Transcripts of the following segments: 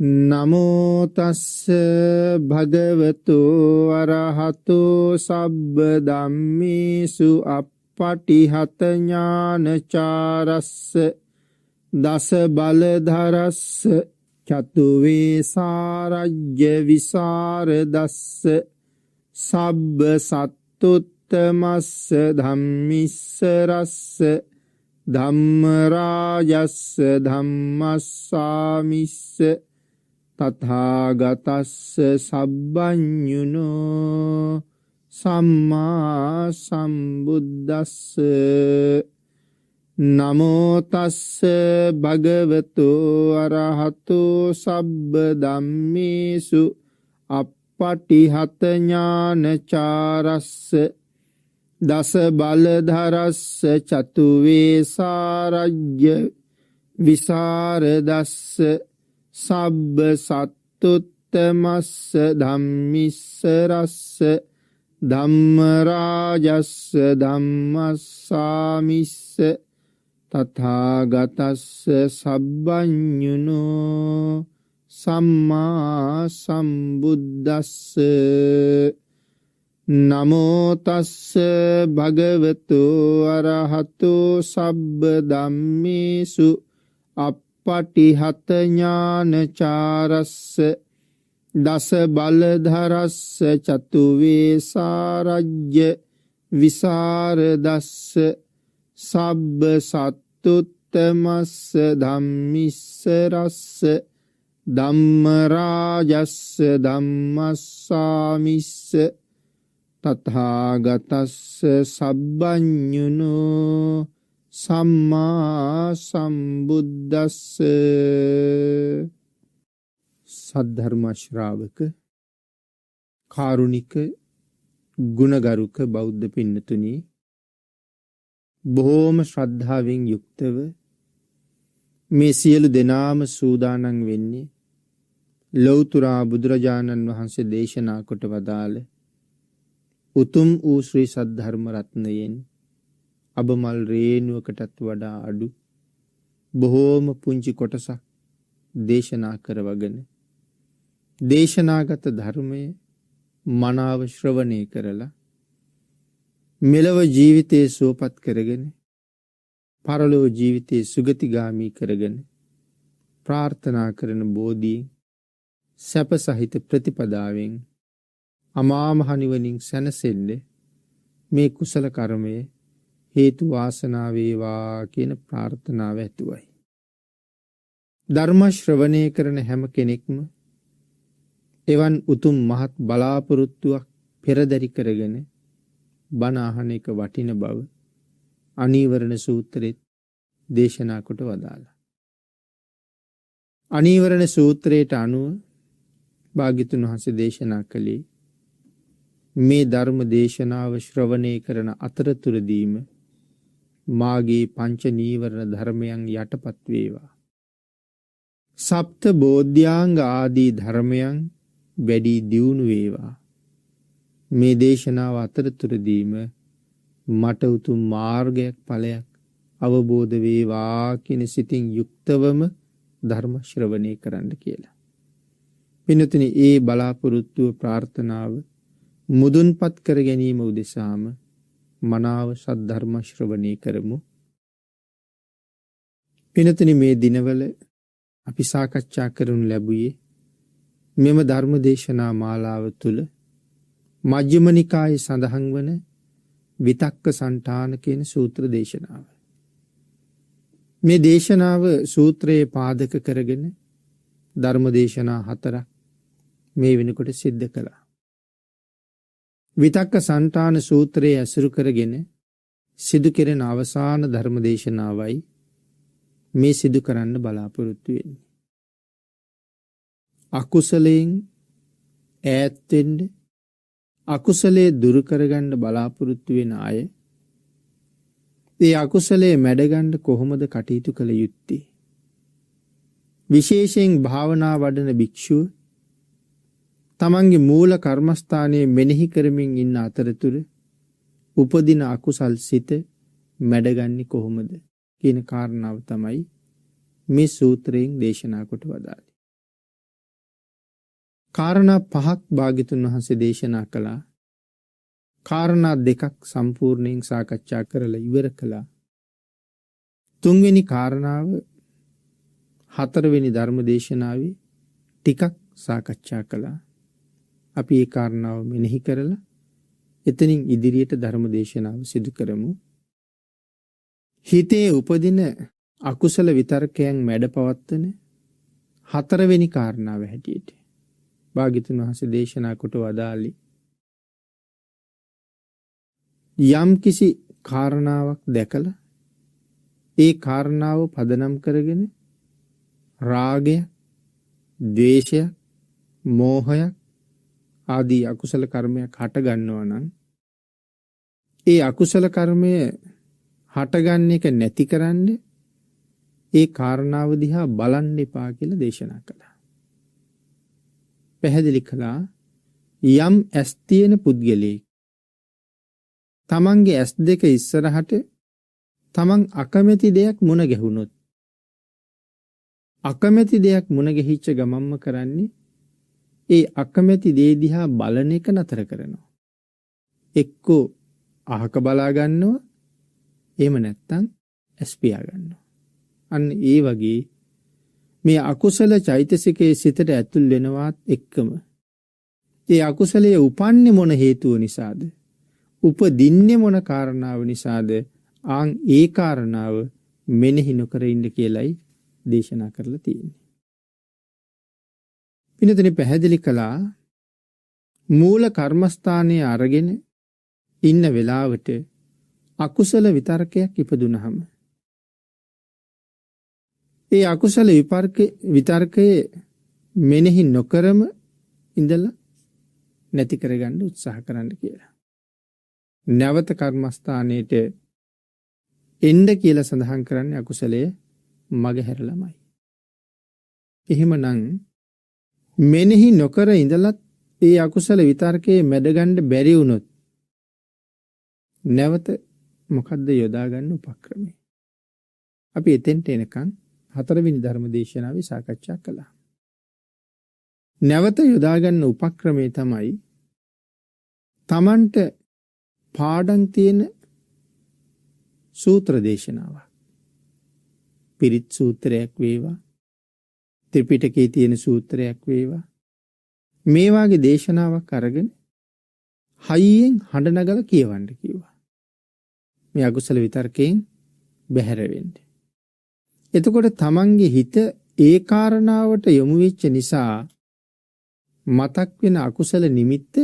නමෝ තස්ස භගවතු අරහතු සබ්බ ධම්මේසු අප්පටිහත ඥානචාරස්ස දස බලධරස්ස චතු වේසාරජ්‍ය විසරදස්ස සබ්බ සත්තුත්තමස්ස ධම්මිස්සරස්ස ධම්ම රාජස්ස ධම්මස්සාමිස්ස තථාගතස්ස සබ්බඤුනෝ සම්මා සම්බුද්දස්ස නමෝ තස්ස භගවතු අරහතු සබ්බ ධම්මේසු අප්පටිහත ඥානචාරස්ස දස බලධරස්ස චතු වේසාරජ්‍ය විසරදස්ස සබ්බ සත්තුත්තමස්ස ධම්මිස්සරස්ස ධම්ම රාජස්ස ධම්මස්සාමිස්ස තථාගතස්ස සබ්බඤුනෝ සම්මා සම්බුද්දස්ස නමෝ තස්ස භගවතු අරහතු සබ්බ ධම්මේසු අප්පටිහත ඥානචාරස්ස දස බලධරස්ස චතු වේසාරජ්‍ය විසරදස්ස සබ්බ සත්තුත්තමස්ස ධම්මිස්සරස්ස ධම්ම රාජස්ස ධම්මස්සාමිස්ස තථාගතස්ස සබ්බඤුනෝ සම්මා සම්බුද්දස්ස. සද්ධර්ම ශ්‍රාවක කාරුණික ගුණගරුක බෞද්ධ පින්නතුනි, බොහෝම ශ්‍රද්ධාවෙන් යුක්තව මේ සියලු දෙනාම සූදානම් වෙන්නේ ලෞතර බුදුරජාණන් වහන්සේ දේශනා කොට වදාළ උතුම් වූ ශ්‍රී සද්ධර්ම රත්නයෙන් අබමල් රේණුවකටත් වඩා අඩු බොහෝම පුංචි කොටසක් දේශනා කරවගෙන දේශනාගත ධර්මය මනාව ශ්‍රවණය කරලා මෙලව ජීවිතයේ සුවපත් කරගෙන පරලොව ජීවිතයේ සුගතිගාමී කරගෙන ප්‍රාර්ථනා කරන බෝධියෙන් සැප සහිත ප්‍රතිපදාවෙන් අමා මහ නිවනින් සැනසෙන්න මේ කුසල කර්මය හේතු වාසනා වේවා කියන ප්‍රාර්ථනාව ඇතුවයි. ධර්ම ශ්‍රවණය කරන හැම කෙනෙක්ම එවන් උතුම් මහත් බලාපොරොත්තුවක් පෙරදරි කරගෙන බණ අහන එක වටින බව අනීවරණ සූත්‍රෙත් දේශනා කොට වදාළා. අනීවරණ සූත්‍රයට අනුව භාග්‍යතුන් වහන්සේ දේශනා කළේ මේ ධර්ම දේශනාව ශ්‍රවණය කරන අතරතුරදීම මාගේ පංච නීවරණ ධර්මයන් යටපත් වේවා. සප්ත බෝධ්‍යාංග ආදී ධර්මයන් වැඩි දියුණු වේවා. මේ දේශනාව අතරතුරදීම මට උතුම් මාර්ගයක් ඵලයක් අවබෝධ වේවා කියන සිතින් යුක්තවම ධර්ම ශ්‍රවණය කරන්න කියලා. පින්තුනි, ඒ බලාපොරොත්තුව ප්‍රාර්ථනාව මුදුන්පත් කර ගැනීම උදෙසාම මනාව සද්ධර්ම ශ්‍රවණය කරමු. පින්තුනි, මේ දිනවල අපි සාකච්ඡා කරනු ලැබුවේ මෙම ධර්ම දේශනා මාලාව තුළ මජ්ක්‍ධිම නිකායේ සඳහන් වන විතක්ක සන්ඨාන කියන සූත්‍ර දේශනාව. මේ දේශනාව සූත්‍රයේ පාදක කරගෙන ධර්ම දේශනා 4ක් මේ වෙනකොට සිද්ධ කළා. විතක්ක සන්ඨාන සූත්‍රයේ ඇසුරු කරගෙන සිදු කෙරෙන අවසාන ධර්ම දේශනාවයි මේ සිදු කරන්න බලාපොරොත්තු වෙන්නේ. අකුසලයෙන් ඈත් වෙන්න, අකුසලයේ දුරු කරගන්න බලාපොරොත්තු වෙන අය ඒ අකුසලයේ මැඩගන්න කොහොමද කටයුතු කළ යුත්තේ? විශේෂයෙන් භාවනා වඩන භික්ෂුව තමන්ගේ මූල කර්මස්ථානයේ මෙනෙහි කරමින් ඉන්න අතරතුර උපදින අකුසල් සිත මැඩගන්නේ කොහොමද කියන කාරණාව තමයි මේ සූත්‍රයෙන් දේශනා කොට වදාළේ. කාරණා 5ක් භාග්‍යතුන් වහන්සේ දේශනා කළා. කාරණා 2ක් සම්පූර්ණයෙන් සාකච්ඡා කරලා ඉවර කළා. තුන්වෙනි කාරණාව 4 වෙනි ධර්ම දේශනාවේ ටිකක් සාකච්ඡා කළා. අපි ඒ කාරණාව මෙනෙහි කරලා එතනින් ඉදිරියට ධර්ම දේශනාව සිදු කරමු. හිතේ උපදින අකුසල විතර්කයන් මැඩපවත්වන 4 වෙනි කාරණාව හැටියට භාග්‍යතුන් වහන්සේ දේශනා කොට වදාළේ යම් කිසි කාරණාවක් දැකලා ඒ කාරණාව පදනම් කරගෙන රාගය, ද්වේෂය, මෝහය ආදී අකුසල කර්මයක් හට ගන්නවා නම් ඒ අකුසල කර්මය හටගන්න එක නැති කරන්න ඒ කාරණාව දිහා බලන්න එපා කියලා දේශනා කළා. පැහැදිලි කළා යම් ඇස් තියෙන පුද්ගලයෙක් තමන්ගේ ඇස් දෙක ඉස්සරහට තමන් අකමැති දෙයක් මුණ ගැහුනොත් අකමැති දෙයක් මුණ ගැහිච්ච ගමම්ම කරන්නේ ඒ අකමැති දේ දිහා බලන එක නතර කරනවා. එක්කෝ අහක බලා ගන්නවා, එහෙම නැත්නම් ඇස් පියා ගන්නවා. අන්න ඒ වගේ මේ අකුසල චෛතසිකයේ සිතට ඇතුල් වෙනවත් එක්කම ඒ අකුසලයේ උපන්නේ මොන හේතුව නිසාද? උපදින්නේ මොන කාරණාව නිසාද? ආන් ඒ කාරණාව මෙනෙහි නොකර ඉන්න කියලයි දේශනා කරලා තියෙන්නේ. පින්නතනේ පැහැදිලි කළා මූල කර්මස්ථානයේ අරගෙන ඉන්න වෙලාවට අකුසල විතර්කයක් ඉපදුනහම ඒ අකුසල විතර්කයේ මෙනෙහි නොකරම ඉඳලා නැති කරගන්න උත්සාහ කරන්න කියලා. නැවත කර්මස්ථානයේට එන්න කියලා සඳහන් කරන්නේ අකුසලයේ මගහැරලමයි. එහෙමනම් මෙනෙහි නොකර ඉඳලත් ඒ අකුසල විතර්කයේ මැඩගන්න බැරි වුණොත් නැවත මොකද්ද යොදා ගන්න උපක්‍රමය? අපි එතෙන්ට එනකන් 4 වෙනි ධර්ම දේශනාවේ සාකච්ඡා කළා. නැවත යොදා ගන්න උපක්‍රමය තමයි තමන්ට පාඩම් තියෙන සූත්‍ර දේශනාව. පිරිත් සූත්‍රයක් වේවා, ත්‍රිපිටකයේ තියෙන සූත්‍රයක් වේවා, මේ වාගේ දේශනාවක් අරගෙන හයියෙන් හඬ නගලා කියවන්න කිව්වා. මේ අකුසල විතර්කයෙන් බැහැර වෙන්න. එතකොට තමන්ගේ හිත ඒ කාරණාවට යොමු වෙච්ච නිසා මතක් වෙන අකුසල නිමිත්ත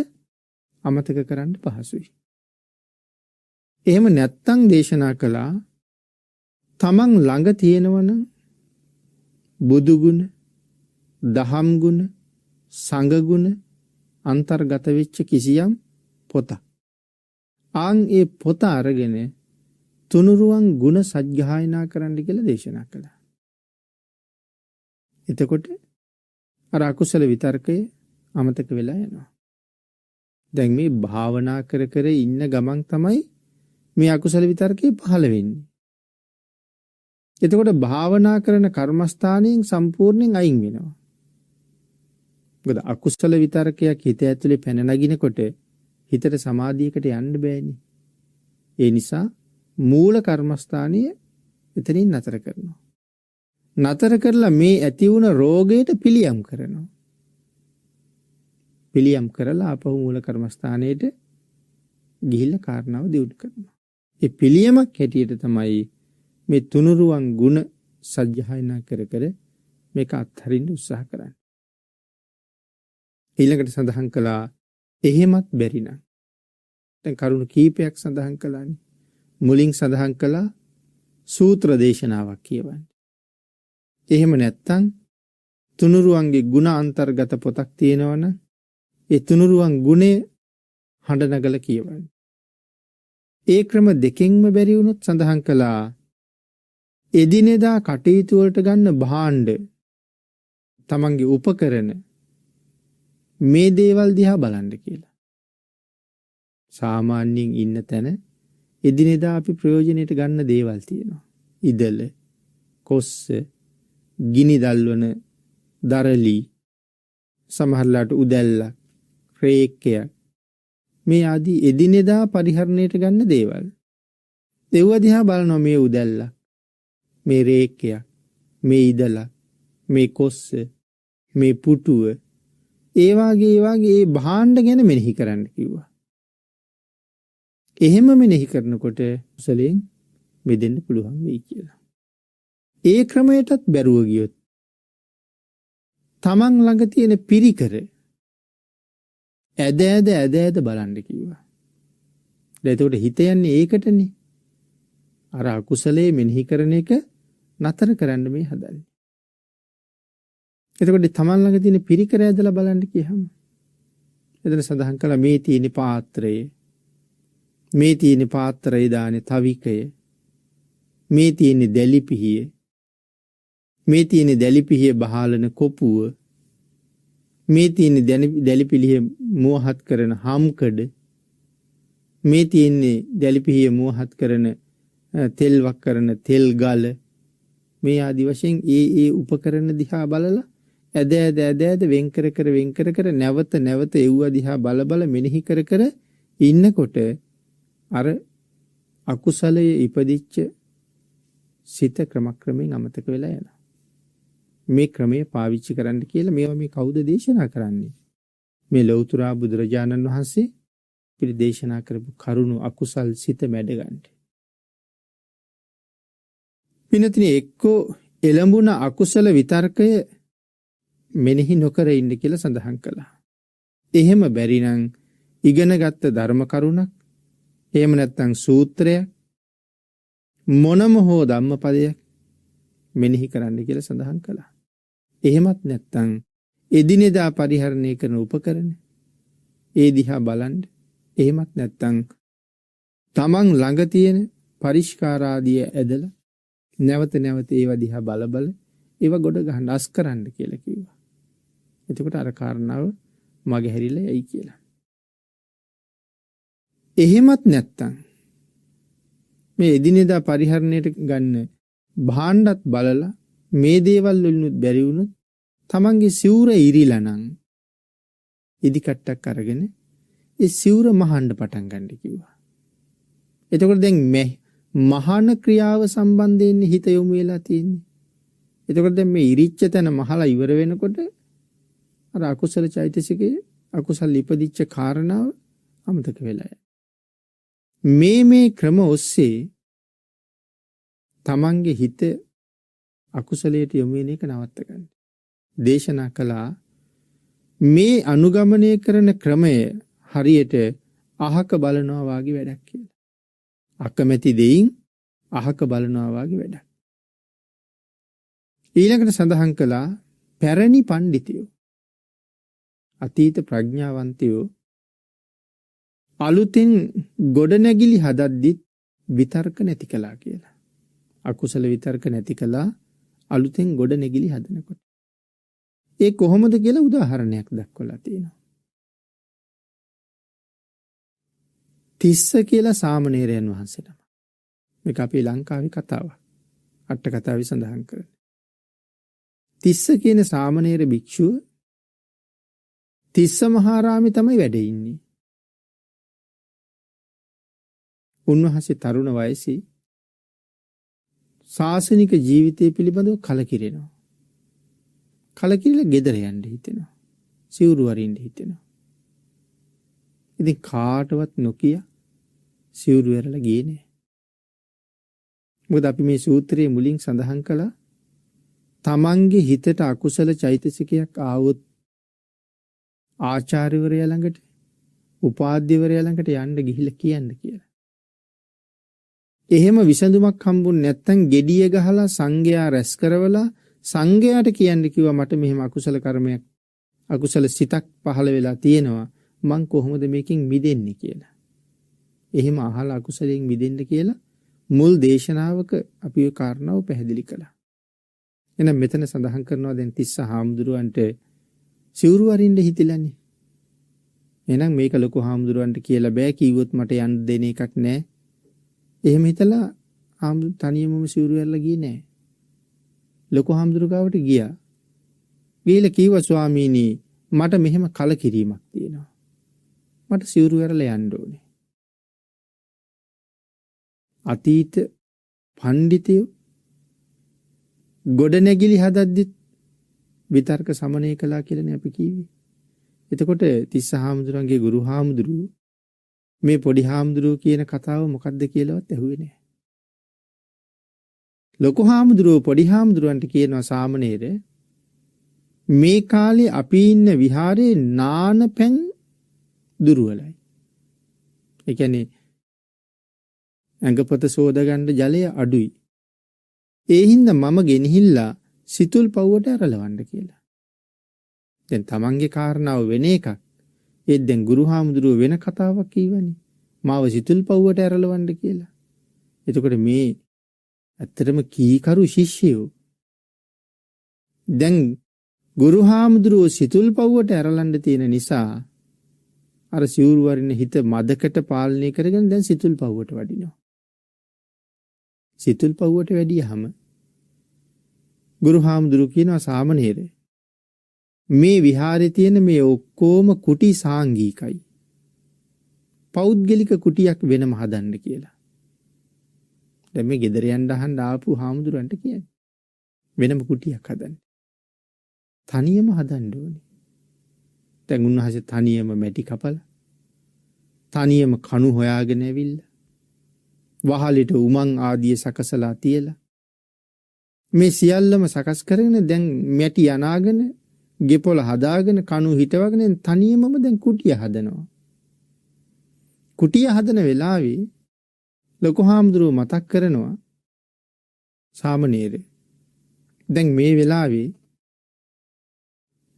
අමතක කරන්න පහසුයි. එහෙම නැත්තම් දේශනා කළා තමන් ළඟ තියෙනවනම් බුදු ගුණ, දහම් ගුණ, සංඝ ගුණ අන්තර්ගත වෙච්ච කිසියම් පොතක්. ආන් ඒ පොත අරගෙන තුනුරුවන් ගුණ සජ්ජායනා කරන්න කියලා දේශනා කළා. එතකොට අර අකුසල විතර්කය අමතක වෙලා යනවා. දැන් මේ භාවනා කර කර ඉන්න ගමන් තමයි මේ අකුසල විතර්කේ පහළ වෙන්නේ. එතකොට භාවනා කරන කර්මස්ථානයෙන් සම්පූර්ණයෙන් අයින් වෙනවා. මොකද අකුසල විතර්කයක් හිත ඇතුලේ පැන නගිනකොට හිතට සමාධියකට යන්න බෑනේ. ඒ නිසා මූල කර්මස්ථානයේ එතනින් නතර කරනවා. නතර කරලා මේ ඇති වුණ රෝගයට පිළියම් කරනවා. පිළියම් කරලා ආපහු මූල කර්මස්ථානයේට ගිහිල්ලා කාරණාව දියුණු කරනවා. ඒ පිළියමක් හැටියට තමයි මේ තුනුරුවන් ගුණ සජ්ජායනා කර කර මේක අත්හරින්න උත්සාහ කරන්නේ. ඊළඟට සඳහන් කළා එහෙමත් බැරි නම් දැන් කරුණු කීපයක් සඳහන් කළානේ. මුලින් සඳහන් කළා සූත්‍ර දේශනාවක් කියවන්න. එහෙම නැත්තම් තුනුරුවන්ගේ ගුණ අන්තර්ගත පොතක් තියෙනවනම් ඒ තුනුරුවන් ගුණය හඬ නගලා කියවන්න. ඒ ක්‍රම දෙකෙන්ම බැරි වුණොත් සඳහන් කළා එදිනෙදා කටයුතු වලට ගන්න භාණ්ඩ තමන්ගේ උපකරණ මේ දේවල් දිහා බලන්න කියලා. සාමාන්‍යයෙන් ඉන්න තැන එදිනෙදා අපි ප්‍රයෝජනෙට ගන්න දේවල් තියෙනවා. ඉදල, කොස්ස, ගිනි දල්වන දරලි, සමහරලාට උදැල්ලක්, රේක්කයක් මේ ආදී එදිනෙදා පරිහරණයට ගන්න දේවල්. ඒව දිහා බලනවා මේ උදැල්ලක්, මේ රේක්කයක්, මේ ඉදලක්, මේ කොස්ස, මේ පුටුව, ඒ වාගේ භාණ්ඩ ගැන මෙනෙහි කරන්න කිව්වා. එහෙම මෙනෙහි කරනකොට කුසලයෙන් මිදෙන්න පුළුවන් වෙයි කියලා. ඒ ක්‍රමයටත් බැරුව ගියොත් තමන් ළඟ තියෙන පිරිකර ඇද බලන්න කිව්වා. එතකොට හිත යන්නේ ඒකටනේ. අර අකුසලයේ මෙනෙහි කරන එක නතර කරන්න මේ හදන්නේ. එතකොට තමන් ළඟ තියෙන පිරිකර ඇදලා බලන්න කියහම එතන සඳහන් කළා මේ තියෙන පාත්‍රය, මේ තියෙන පාත්‍රය දානේ තවිකය, මේ තියෙන දැලිපිහිය, මේ තියෙන දැලිපිහිය බහලන කොපුව, මේ තියෙන දැලිපිහිය මෝහත් කරන හම්කඩ, මේ තියෙන දැලිපිහිය මෝහත් කරන තෙල්වක් කරන තෙල් ගල, මේ ආදි වශයෙන් ඒ උපකරණ දිහා බලලා ඇද වෙන් කර නැවත එව්ව දිහා බල මෙනෙහි කර ඉන්නකොට අර අකුසලයේ ඉපදිච්ච සිත ක්‍රමක්‍රමයෙන් අමතක වෙලා යනවා. මේ ක්‍රමය පාවිච්චි කරන්න කියලා මේවා මේ කවුද දේශනා කරන්නේ? මේ ලෞතර බුදුරජාණන් වහන්සේ පිළිදේශනා කරපු කරුණු අකුසල් සිත මැඩ ගන්න. පිනතිනේ එක්කෝ එළඹුණ අකුසල විතර්කය මෙනෙහි නොකර ඉන්න කියලා සඳහන් කළා. එහෙම බැරි නම් ඉගෙනගත්ත ධර්ම කරුණක්, එහෙම නැත්නම් සූත්‍රයක්, මොනම හෝ ධම්මපදයක් මෙනෙහි කරන්න කියලා සඳහන් කළා. එහෙමත් නැත්නම් එදිනෙදා පරිහරණය කරන උපකරණ ඒ දිහා බලන්න. එහෙමත් නැත්නම් තමන් ළඟ තියෙන පරිස්කාරාදිය ඇදලා නැවත ඒව දිහා බල ඒව ගොඩ ගහන්න අස් කරන්න කියලා කිව්වා. එතකොට අර කාරණාව මගේ හැරිලා යයි කියලා. එහෙමත් නැත්තම් මේ එදිනෙදා පරිහරණයට ගන්න භාණ්ඩත් බලලා මේ දේවල් වලිනුත් බැරි වුණොත් තමන්ගේ සිවුර ඉරිලා නම් ඉදි කට්ටක් අරගෙන ඒ සිවුර මහන්න පටන් ගන්න කිව්වා. එතකොට දැන් මේ මහාන ක්‍රියාව සම්බන්ධයෙන් හිත යොමු වෙලා තියෙන්නේ. එතකොට දැන් මේ ඉරිච්ච තැන මහලා ඉවර වෙනකොට අර අකුසල චෛතසිකයේ අකුසල ඉපදිච්ච කාරණාව අමතක වෙලා යනවා. මේ ක්‍රම ඔස්සේ තමන්ගේ හිත අකුසලයට යොමු වෙන එක නවත්ත ගන්න. දේශනා කළා මේ අනුගමනය කරන ක්‍රමය හරියට අහක බලනවා වගේ වැඩක් කියලා. අකමැති දෙයින් අහක බලනවා වගේ වැඩක්. ඊළඟට සඳහන් කළා පැරණි පඬිතුයෝ, අතීත ප්‍රඥාවන්තයෝ අලුතෙන් ගොඩනැගිලි හදද්දිත් විතර්ක නැති කළා කියලා. අකුසල විතර්ක නැති කළා අලුතෙන් ගොඩනැගිලි හදනකොට. ඒ කොහොමද කියලා උදාහරණයක් දක්වලා තියෙනවා. තිස්ස කියලා සාමණේරයන් වහන්සේ නම. මේක අපේ ලංකාවේ කතාවක්. අට කතාවේ සඳහන් කරන්නේ. තිස්ස කියන සාමණේර භික්ෂුව තිස්ස මහාරාමේ තමයි වැඩ ඉන්නේ. උන්වහන්සේ තරුණ වයසේ ශාසනික ජීවිතය පිළිබඳව කලකිරෙනවා. කලකිරිලා ගෙදර යන්න හිතෙනවා. සිවුරු වරින්න හිතෙනවා. ඉතින් කාටවත් නොකිය සිවුරු වරලා ගියේ නෑ. මොකද අපි මේ සූත්‍රයේ මුලින් සඳහන් කළා තමන්ගේ හිතට අකුසල චෛතසිකයක් ආවොත් ආචාර්යවරයා ළඟට, උපාධ්‍යවරයා ළඟට යන්න ගිහිල්ලා කියන්න කියලා. එහෙම විසඳුමක් හම්බුනේ නැත්නම් gediya ගහලා සංඝයා රැස් කරවලා සංඝයාට කියන්න කිව්වා මට මෙහෙම අකුසල කර්මයක්, අකුසල සිතක් පහළ වෙලා තියෙනවා, මං කොහොමද මේකෙන් මිදෙන්නේ කියලා. එහෙම අහලා අකුසලයෙන් මිදෙන්න කියලා මුල් දේශනාවක අපි ඒ කාරණාව පැහැදිලි කළා. එහෙනම් මෙතන සඳහන් කරනවා දැන් තිස්ස හාමුදුරුවන්ට සිවුරු අරින්න හිතිලානේ. එහෙනම් මේක ලොකු හාමුදුරුවන්ට කියලා බෑ, කිව්වොත් මට යන්න දෙන එකක් නෑ. එහෙම හිතලා හාමුදුරු තනියමම සිවුරු අරලා ගියේ නෑ. ලොකු හාමුදුරු ගාවට ගියා. ගිහලා කිව්වා ස්වාමීනි මට මෙහෙම කලකිරීමක් තියෙනවා. මට සිවුරු ඇරලා යන්න ඕනේ. අතීත පඬිතුයෝ ගොඩනැගිලි හදද්දිත් විතර්ක සමනය කළා කියලානේ අපි කිව්වේ. එතකොට තිස්ස හාමුදුරන්ගේ ගුරු හාමුදුරුවෝ මේ පොඩි හාමුදුරුවෝ කියන කතාව මොකක්ද කියලාවත් ඇහුවේ නැහැ. ලොකු හාමුදුරුවෝ පොඩි හාමුදුරුවන්ට කියනවා සාමණේර මේ කාලේ අපි ඉන්න විහාරේ නාන පැන් දුර්වලයි. ඒ කියන්නේ ඇඟපත සෝදගන්න ජලය අඩුයි. ඒ හින්දා මම ගෙනහිල්ලා සිතුල් පව්වට ඇරලවන්න කියලා. දැන් තමන්ගේ කාරණාව වෙන එකක්. ඒත් දැන් ගුරු හාමුදුරුවෝ වෙන කතාවක් කියවනේ. මාව සිතුල් පව්වට ඇරලවන්න කියලා. එතකොට මේ ඇත්තටම කීකරු ශිෂ්‍යයෝ දැන් ගුරු හාමුදුරුවෝ සිතුල් පව්වට ඇරලන්න තියෙන නිසා අර සිවුරු වරින්න හිත මදකට පාලනය කරගෙන දැන් සිතුල් පව්වට වඩිනවා. සිතුල් පව්වට වැඩියහම ගුරු හාමුදුරුවෝ කියනවා සාමණේර මේ විහාරේ තියෙන මේ ඔක්කොම කුටි සාංගිකයි. පෞද්ගලික කුටියක් වෙනම හදන්න කියලා. දැන් මේ ගෙදර යන්න අහන්න ආපු හාමුදුරන්ට කියන්නේ වෙනම කුටියක් හදන්න. තනියම හදන්න ඕනේ. දැන් උන්වහන්සේ තනියම මැටි කපලා තනියම කණු හොයාගෙන ඇවිල්ලා වහලෙට උමං ආදිය සකසලා තියලා මේ සියල්ලම සකස් කරගෙන දැන් මැටි අනාගෙන ගෙපොළ හදාගෙන කණු හිටවගෙන තනියමම දැන් කුටිය හදනවා. කුටිය හදන වෙලාවේ ලොකු හාමුදුරුවෝ මතක් කරනවා සාමණේර දැන් මේ වෙලාවේ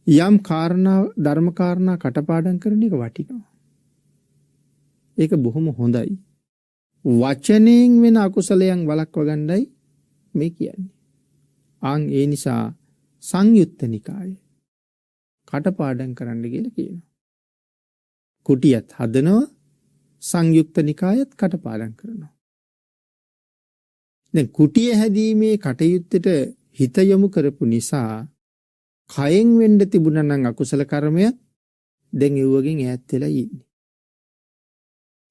යම් කාරණා ධර්ම කාරණා කටපාඩම් කරන එක වටිනවා. ඒක බොහොම හොඳයි. වචනයෙන් වෙන අකුසලයන් වළක්ව ගන්නයි මේ කියන්නේ. ඒ නිසා සංයුත්ත නිකාය කටපාඩම් කරන්න කියලා කියනවා. කුටියත් හදනවා සංයුක්ත නිකායත් කටපාඩම් කරනවා. දැන් කුටිය හැදීමේ කටයුත්තට හිත යොමු කරපු නිසා කයෙන් වෙන්න තිබුණා නම් අකුසල කර්මයක් දැන් ඒවගෙන් ඈත් වෙලා ඉන්නේ.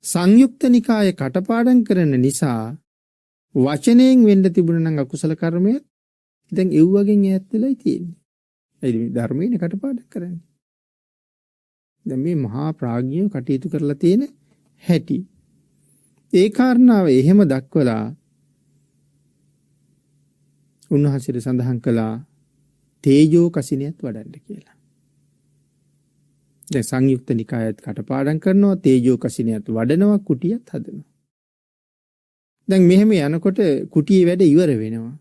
සංයුක්ත නිකාය කටපාඩම් කරන නිසා වචනයෙන් වෙන්න තිබුණා නම් අකුසල කර්මයක් දැන් ඒවගෙන් ඈත් වෙලා තියෙන්නේ. ඒ ධර්මයෙන් කටපාඩම් කරන්නේ. දැන් මේ මහා ප්‍රඥාව කටයුතු කරලා තියෙන හැටි. ඒ කාරණාව එහෙම දක්වලා උන්වහන්සේට සඳහන් කළා තේජෝ කසිනියත් වඩන්න කියලා. දැන් සංයුක්ත නිකායත් කටපාඩම් කරනවා තේජෝ කසිනියත් වඩනවා කුටියත් හදනවා. දැන් මෙහෙම යනකොට කුටියේ වැඩ ඉවර වෙනවා.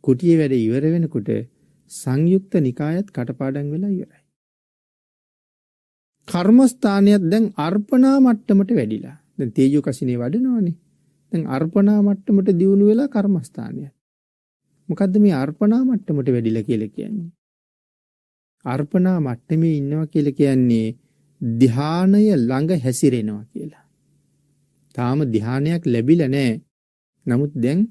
කුටියේ වැඩ ඉවර වෙනකොට සංයුක්ත නිකායත් කටපාඩම් වෙලා ඉවරයි. කර්මස්ථානයත් දැන් අර්පණා මට්ටමට වැඩිලා. දැන් තේජෝ කසිනේ වඩනවනේ. දැන් අර්පණා මට්ටමට දියුණු වෙලා කර්මස්ථානයත්. මොකද්ද මේ අර්පණා මට්ටමට වැඩිලා කියලා කියන්නේ? අර්පණා මට්ටමේ ඉන්නවා කියලා කියන්නේ ධානය ළඟ හැසිරෙනවා කියලා. තාම ධානයක් ලැබිලා නැහැ. නමුත් දැන්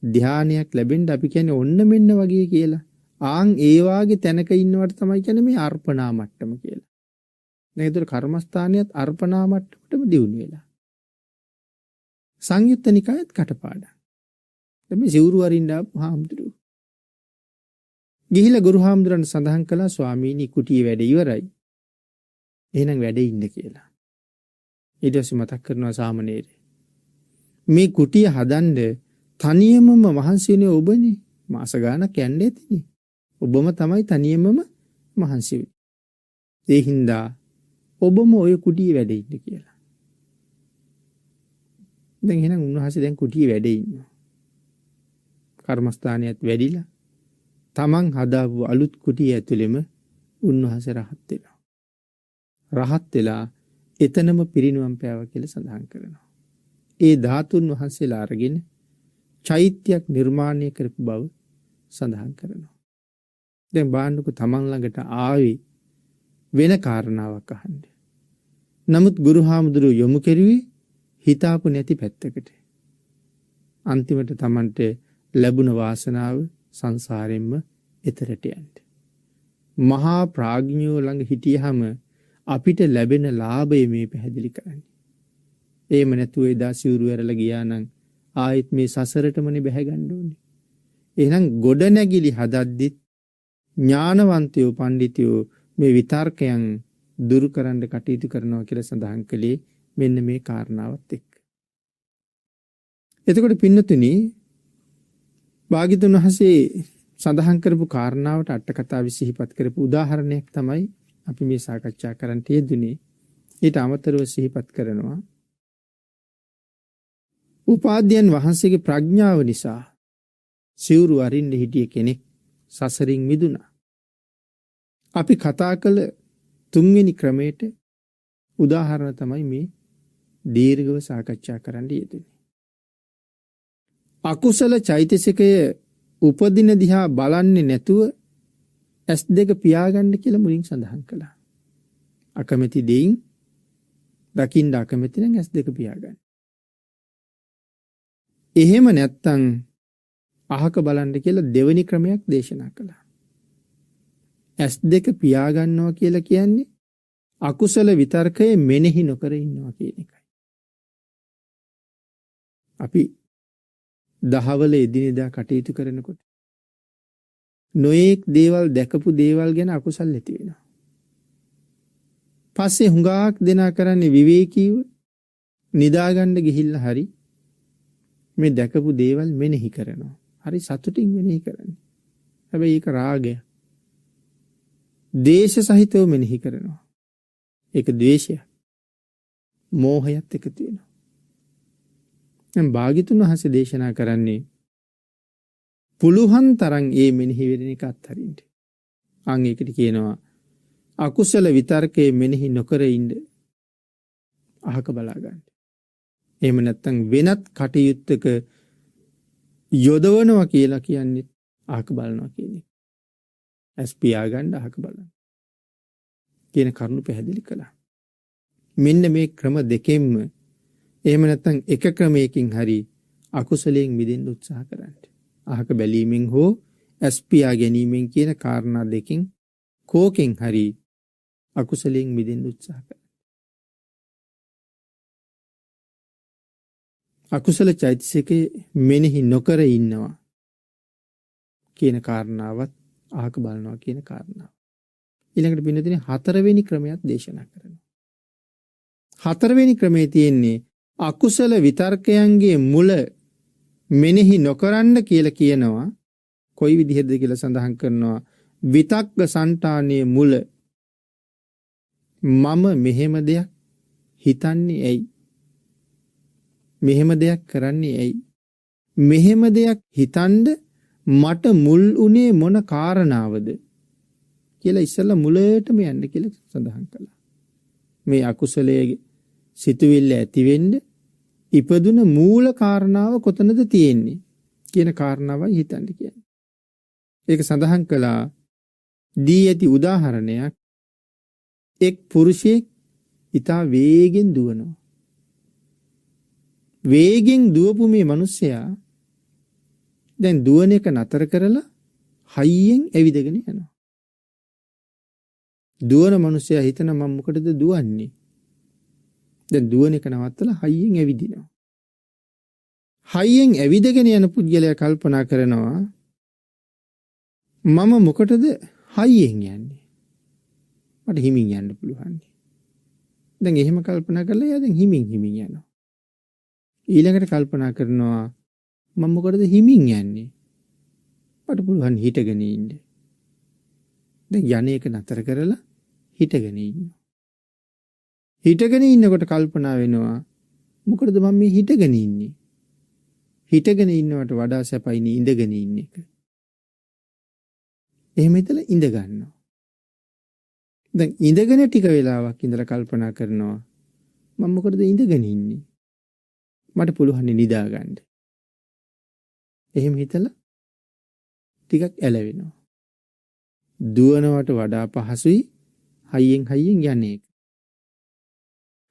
ධානයක් ලැබෙන්න අපි කියන්නේ ඔන්න මෙන්න වගේ කියලා. ඒ වාගේ තැනක ඉන්නවට තමයි කියන්නේ මේ අර්පණා මට්ටම කියලා. දැන් ඒතර කර්මස්ථානියත් අර්පණා මට්ටමටම දියුණු වෙලා. සංයුත්ත නිකායත් කටපාඩම්. මේ සිවුරු වරින්න ආපු හාමුදුරුවෝ ගිහිලා ගුරු හාමුදුරන් සඳහන් කළා ස්වාමීනි කුටියේ වැඩ ඉවරයි. එහෙනම් වැඩ ඉන්න කියලා. ඊට පස්සේ මතක් කරනවා සාමණේර මේ කුටිය හදන්න තනියමම මහන්සි වෙන්නේ ඔබනේ. මාස ගාණක් යන්නේ ඇතිනේ. ඔබම තමයි තනියමම මහන්සි වෙන්නේ. ඒ හින්දා ඔබම ඔය කුටියේ වැඩ ඉන්න කියලා. දැන් එහෙනම් උන්වහන්සේ දැන් කුටියේ වැඩ ඉන්නවා. කර්මස්ථානියත් වැඩිලා තමන් හදාපු අලුත් කුටිය ඇතුළෙම උන්වහන්සේ රහත් වෙනවා. රහත් වෙලා එතනම පිරිනුවම් පෑවා කියලා සඳහන් කරනවා. ඒ ධාතුන් වහන්සේලා අරගෙන චෛත්‍යයක් නිර්මාණය කරපු බව සඳහන් කරනවා. දැන් බාන්නක තමන් ළඟට ආවේ වෙන කාරණාවක් අහන්න. නමුත් ගුරු හාමුදුරුවෝ යොමු කෙරුවේ හිතාපු නැති පැත්තකට. අන්තිමට තමන්ට ලැබුණ වාසනාව සංසාරෙන්ම එතරට යන්න. මහා ප්‍රඥයෝ ළඟ හිටියහම අපිට ලැබෙන ලාභය මේ පැහැදිලි කරන්නේ. එහෙම නැතුව එදා සිවුරු ඇරලා ගියා නම් ආයෙත් මේ සසරටමනේ බැහැ ගන්න ඕනේ. එහෙනම් ගොඩනැගිලි හදද්දිත් ඥානවන්තයෝ පඬිතුයෝ මේ විතර්කයන් දුරු කරන්න කටයුතු කරනවා කියලා සඳහන් කළේ මෙන්න මේ කාරණාවත් එක්ක. එතකොට පින්නතුනි භාග්‍යතුන් වහන්සේ සඳහන් කරපු කාරණාවට අට කතාව සිහිපත් කරපු උදාහරණයක් තමයි අපි මේ සාකච්ඡා කරන්න යෙදුනේ. ඊට අමතරව සිහිපත් කරනවා උපාධ්‍යයන් වහන්සේගේ ප්‍රඥාව නිසා සිවුරු අරින්න හිටිය කෙනෙක් සසරින් මිදුණා. අපි කතා කළ තුන්වෙනි ක්‍රමයට උදාහරණ තමයි මේ දීර්ඝව සාකච්ඡා කරන්න යෙදුනේ. අකුසල චෛතසිකය උපදින දිහා බලන්නේ නැතුව S2 පියාගන්න කියලා මුලින් සඳහන් කළා. අකමැති දෙයින් දකින්න අකමැති නම් S2 පියාගන්න. එහෙම නැත්තම් අහක බලන්න කියලා දෙවෙනි ක්‍රමයක් දේශනා කළා. S2 පියාගන්නවා කියලා කියන්නේ අකුසල විතර්කය මෙනෙහි නොකර ඉන්නවා කියන එකයි. අපි දහවල එදිනෙදා කටයුතු කරනකොට නොඑක් දේවල් දැකපු දේවල් ගැන අකුසල් ඇති වෙනවා. පස්සේ හුඟක් දෙනා කරන්නේ විවේකීව නිදාගන්න ගිහිල්ලා හරි මේ දැකපු දේවල් මෙනෙහි කරනවා. හරි සතුටින් මෙනෙහි කරන්නේ. හැබැයි ඒක රාගය. දේශ සහිතව මෙනෙහි කරනවා. ඒක ද්වේෂය. මෝහයත් එකතු වෙනවා. දැන් භාග්‍යතුන් වහන්සේ දේශනා කරන්නේ පුළුවන් තරම් ඒ මෙනෙහි වෙන එක අත්හරින්න. අන් ඒකට කියනවා අකුසල විතර්කයේ මෙනෙහි නොකර ඉන්න අහක බලා ගන්න. එහෙම නැත්නම් වෙනත් කටයුත්තක යොදවනවා කියලා කියන්නේ අහක බලනවා කියන්නේ. ඇස් පියාගන්න අහක බලන්න. කියන කරුණු පැහැදිලි කළා. මෙන්න මේ ක්‍රම දෙකෙන්ම එහෙම නැත්නම් එක ක්‍රමයකින් හරි අකුසලයෙන් මිදෙන්න උත්සාහ කරන්න. අහක බැලීමෙන් හෝ ඇස් පියා ගැනීමෙන් කියන කාරණා දෙකෙන් කෝකෙන් හරි අකුසලයෙන් මිදෙන්න උත්සාහ කරන්න. අකුසල චෛතසිකේ මෙනෙහි නොකර ඉන්නවා කියන කාරණාවත් අහක බලනවා කියන කාරණාව. ඊළඟට පින්නදිනේ හතරවෙනි ක්‍රමයක් දේශනා කරනවා. හතරවෙනි ක්‍රමේ තියෙන්නේ අකුසල විතර්කයන්ගේ මුල මෙනෙහි නොකරන්න කියලා කියනවා. කොයි විදිහද කියලා සඳහන් කරනවා විතක්ක සංඨානයේ මුල මම මෙහෙම දෙයක් හිතන්නේ ඇයි? මෙහෙම දෙයක් කරන්නේ ඇයි? මෙහෙම දෙයක් හිතනද මට මුල් උනේ මොන කාරණාවද කියලා ඉස්සෙල්ලා මුලටම යන්න කියලා සඳහන් කළා. මේ අකුසලයේ සිතුවිල්ල ඇති වෙන්න ඉපදුන මූල කාරණාව කොතනද තියෙන්නේ කියන කාරණාවයි හිතන්න කියන්නේ. ඒක සඳහන් කළා දී ඇති උදාහරණයක් එක් පුරුෂයෙක් ඊතා වේගෙන් දුවනවා. වේගෙන් දුවපු මේ මිනිසයා දැන් දුවන එක නතර කරලා හයියෙන් ඇවිදගෙන යනවා. දුවන මිනිසයා හිතන මම මොකටද දුවන්නේ? දැන් දුවන එක නවත්තලා හයියෙන් ඇවිදිනවා. හයියෙන් ඇවිදගෙන යන පුද්ගලයා කල්පනා කරනවා මම මොකටද හයියෙන් යන්නේ? මට හිමින් යන්න පුළුවන්. දැන් එහෙම කල්පනා කරලා එයා දැන් හිමින් යනවා. ඊළඟට කල්පනා කරනවා මම මොකටද හිමින් යන්නේ? මට පුළුවන් හිටගෙන ඉන්න. දැන් යන්නේ එක නතර කරලා හිටගෙන ඉන්නවා. හිටගෙන ඉන්නකොට කල්පනා වෙනවා මොකටද මම මේ හිටගෙන ඉන්නේ? හිටගෙන ඉන්නවට වඩා සැපයි ඉඳගෙන ඉන්න එක. එහෙම හිතලා ඉඳ ගන්නවා. දැන් ඉඳගෙන ටික වෙලාවක් ඉඳලා කල්පනා කරනවා මම මොකටද ඉඳගෙන ඉන්නේ? මට පුළුවන් නිදා ගන්න. එහෙම හිතලා ටිකක් ඇලවෙනවා. දුවනවට වඩා පහසුයි හයියෙන් යන එක.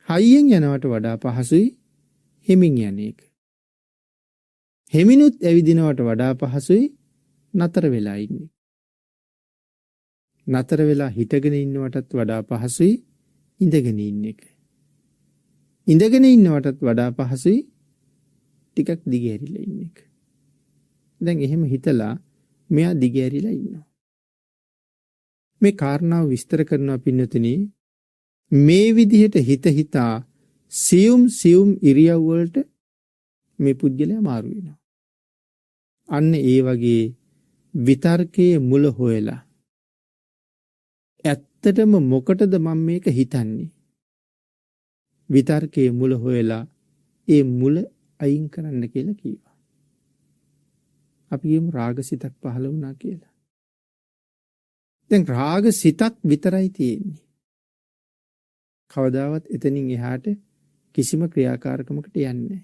හයියෙන් යනවට වඩා පහසුයි හෙමින් යන එක. හෙමිනුත් ඇවිදිනවට වඩා පහසුයි නතර වෙලා ඉන්නේ. නතර වෙලා හිටගෙන ඉන්නවටත් වඩා පහසුයි ඉඳගෙන ඉන්න එක. ඉඳගෙන ඉන්නවටත් වඩා පහසුයි ටිකක් දිගහැරිලා ඉන්න එක. දැන් එහෙම හිතලා මෙයා දිගහැරිලා ඉන්නවා. මේ කාරණාව විස්තර කරනවා පින්නතුනි, මේ විදිහට හිත හිතා සියුම් ඉරියව් වලට මේ පුද්ගලයා මාරු වෙනවා. අන්න ඒ වගේ විතර්කයේ මුල හොයලා ඇත්තටම මොකටද මම මේක හිතන්නේ? විතර්කයේ මුල හොයලා ඒ මුල අයින් කරන්න කියලා කිව්වා. අපි කියමු රාගසිතක් පහළ වුණා කියලා. දැන් රාගසිතක් විතරයි තියෙන්නේ. කවදාවත් එතනින් එහාට කිසිම ක්‍රියාකාරකමකට යන්නේ නැහැ.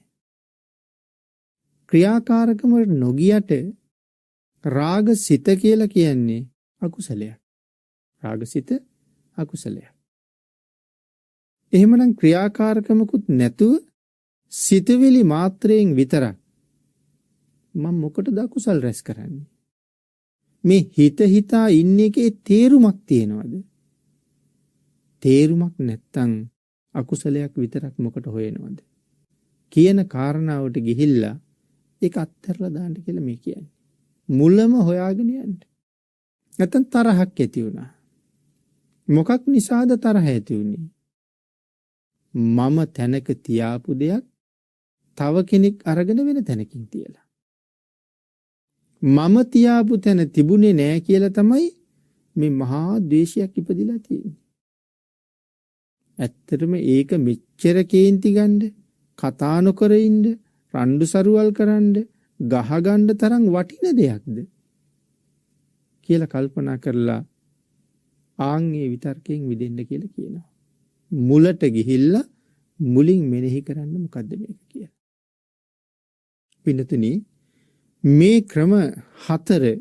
ක්‍රියාකාරකමකට නොගියට රාගසිත කියලා කියන්නේ අකුසලයක්. රාගසිත අකුසලයක්. එහෙමනම් ක්‍රියාකාරකමකුත් නැතුව සිතවිලි මාත්‍රයෙන් විතරක් මම මොකටද අකුසල් රැස් කරන්නේ? මේ හිත හිතා ඉන්න එකේ තේරුමක් තියනවද? තේරුමක් නැත්තම් අකුසලයක් විතරක් මොකට හොයනවද? කියන කාරණාවට ගිහිල්ලා ඒක අත්හැරලා දාන්න කියලා මේ කියන්නේ. මුලම හොයාගෙන යන්න. නැත්තම් තරහක් ඇති වුණා. මොකක් නිසාද තරහ ඇති වුනේ? මම තැනක තියාපු දෙයක් තව කෙනෙක් අරගෙන වෙන තැනකින් තියලා. මම තියාපු තැන තිබුණේ නෑ කියලා තමයි මේ මහා ද්වේෂයක් ඉපදිලා තියෙන්නේ. ඇත්තටම ඒක මෙච්චර කේන්ති ගන්න, කතා නොකර ඉන්න, රණ්ඩු සරුවල් කරන්න, ගහ ගන්න තරම් වටින දෙයක්ද කියලා කල්පනා කරලා ආන්ගේ විතර්කයෙන් මිදෙන්න කියලා කියනවා. මුලට ගිහිල්ලා මුලින් මෙනෙහි කරන්න මොකද්ද මේක කියලා. පින්නතුනි, මේ ක්‍රම 4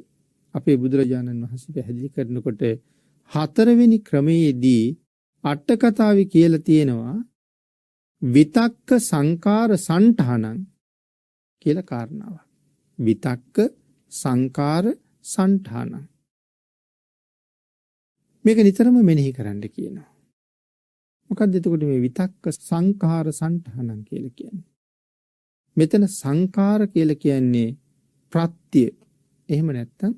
අපේ බුදුරජාණන් වහන්සේ පැහැදිලි කරනකොට 4 වෙනි ක්‍රමයේදී අට කතාවේ කියලා තියෙනවා විතක්ක සංකාර සණ්ඨානං කියලා කාරණාවක්. විතක්ක සංකාර සණ්ඨානං. මේක නිතරම මෙනෙහි කරන්න කියනවා. මොකක්ද එතකොට මේ විතක්ක සංකාර සණ්ඨානං කියලා කියන්නේ? මෙතන සංකාර කියලා කියන්නේ ප්‍රත්‍ය. එහෙම නැත්නම්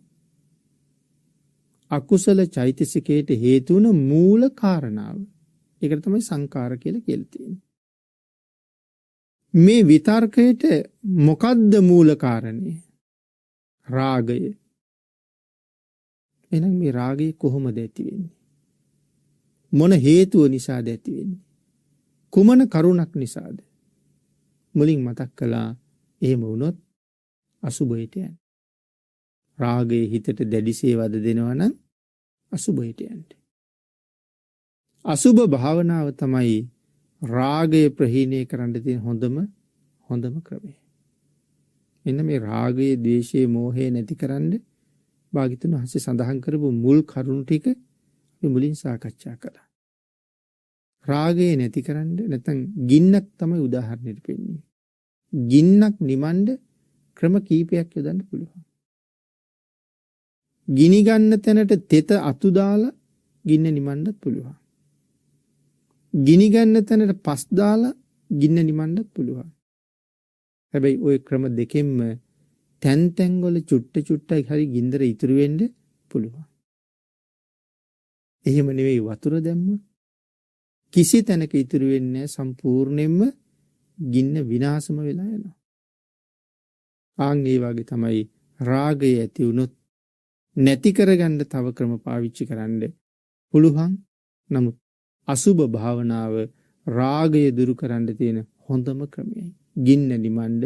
අකුසල චෛතසිකයට හේතු වන මූල කාරණාව. ඒකට තමයි සංකාර කියලා තියෙන්නේ. මේ විතර්කයට මොකද්ද මූල කාරණේ? රාගය. එහෙනම් මේ රාගය කොහොමද ඇති වෙන්නේ? මොන හේතුව නිසාද ඇති වෙන්නේ? කුමන කරුණක් නිසාද? මුලින් මතක් කළා එහෙම වුණොත් අසුබයට යන්න. රාගයේ හිතට දැඩිසේ වද දෙනවා නම් අසුබයට යන්න. අසුබ භාවනාව තමයි රාගය ප්‍රහීණය කරන්න තියෙන හොඳම ක්‍රමය. එන්න මේ රාගයේ, ද්වේෂයේ, මෝහය නැතිකරන්න භාග්‍යතුන් වහන්සේ සඳහන් කරපු මුල් කරුණු ටික අපි මුලින් සාකච්ඡා කළා. රාගය නැතිකරන්න නැත්නම් ගින්නක් තමයි උදාහරණෙට පෙන්නන්නේ. ගින්නක් නිමන්න ක්‍රම කීපයක් යොදන්න පුළුවන්. ගිනි ගන්න තැනට තෙත අතු දාලා ගින්න නිමන්නත් පුළුවන්. ගිනි ගන්න තැනට පස් දාලා ගින්න නිමන්නත් පුළුවන්. හැබැයි ওই ක්‍රම දෙකෙන්ම තැන් වල චුට්ටයි හරි ගින්දර ඉතුරු වෙන්න පුළුවන්. එහෙම නෙවෙයි වතුර දැම්මොත් කිසි තැනක ඉතුරු වෙන්නේ සම්පූර්ණයෙන්ම ගින්න විනාශම වෙලා යනවා. ආන් ඒ වගේ තමයි රාගය ඇති වුණොත් නැති කරගන්න තව ක්‍රම පාවිච්චි කරන්න පුළුවන්. නමුත් අසුබ භාවනාව රාගය දුරු කරන්න තියෙන හොඳම ක්‍රමයයි. ගින්න නිමන්න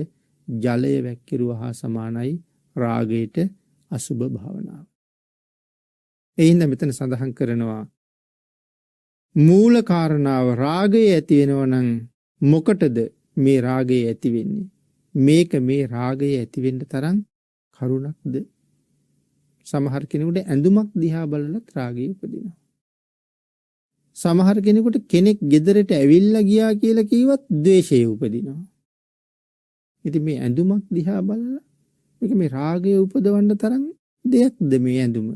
ජලය වැක්කිරුවා හා සමානයි රාගයට අසුබ භාවනාව. එයින්ද මෙතන සඳහන් කරනවා මූල කාරණාව රාගය ඇති වෙනවා නම් මොකටද මේ රාගය ඇති වෙන්නේ? මේක මේ රාගය ඇති වෙන්න තරම් කරුණක්ද? සමහර කෙනෙකුට ඇඳුමක් දිහා බලලත් රාගය උපදිනවා. සමහර කෙනෙකුට කෙනෙක් ගෙදරට ඇවිල්ලා ගියා කියලා කිව්වත් ද්වේෂය උපදිනවා. ඉතින් මේ ඇඳුමක් දිහා බලලා මේක මේ රාගය උපදවන්න තරම් දෙයක්ද මේ ඇඳුම?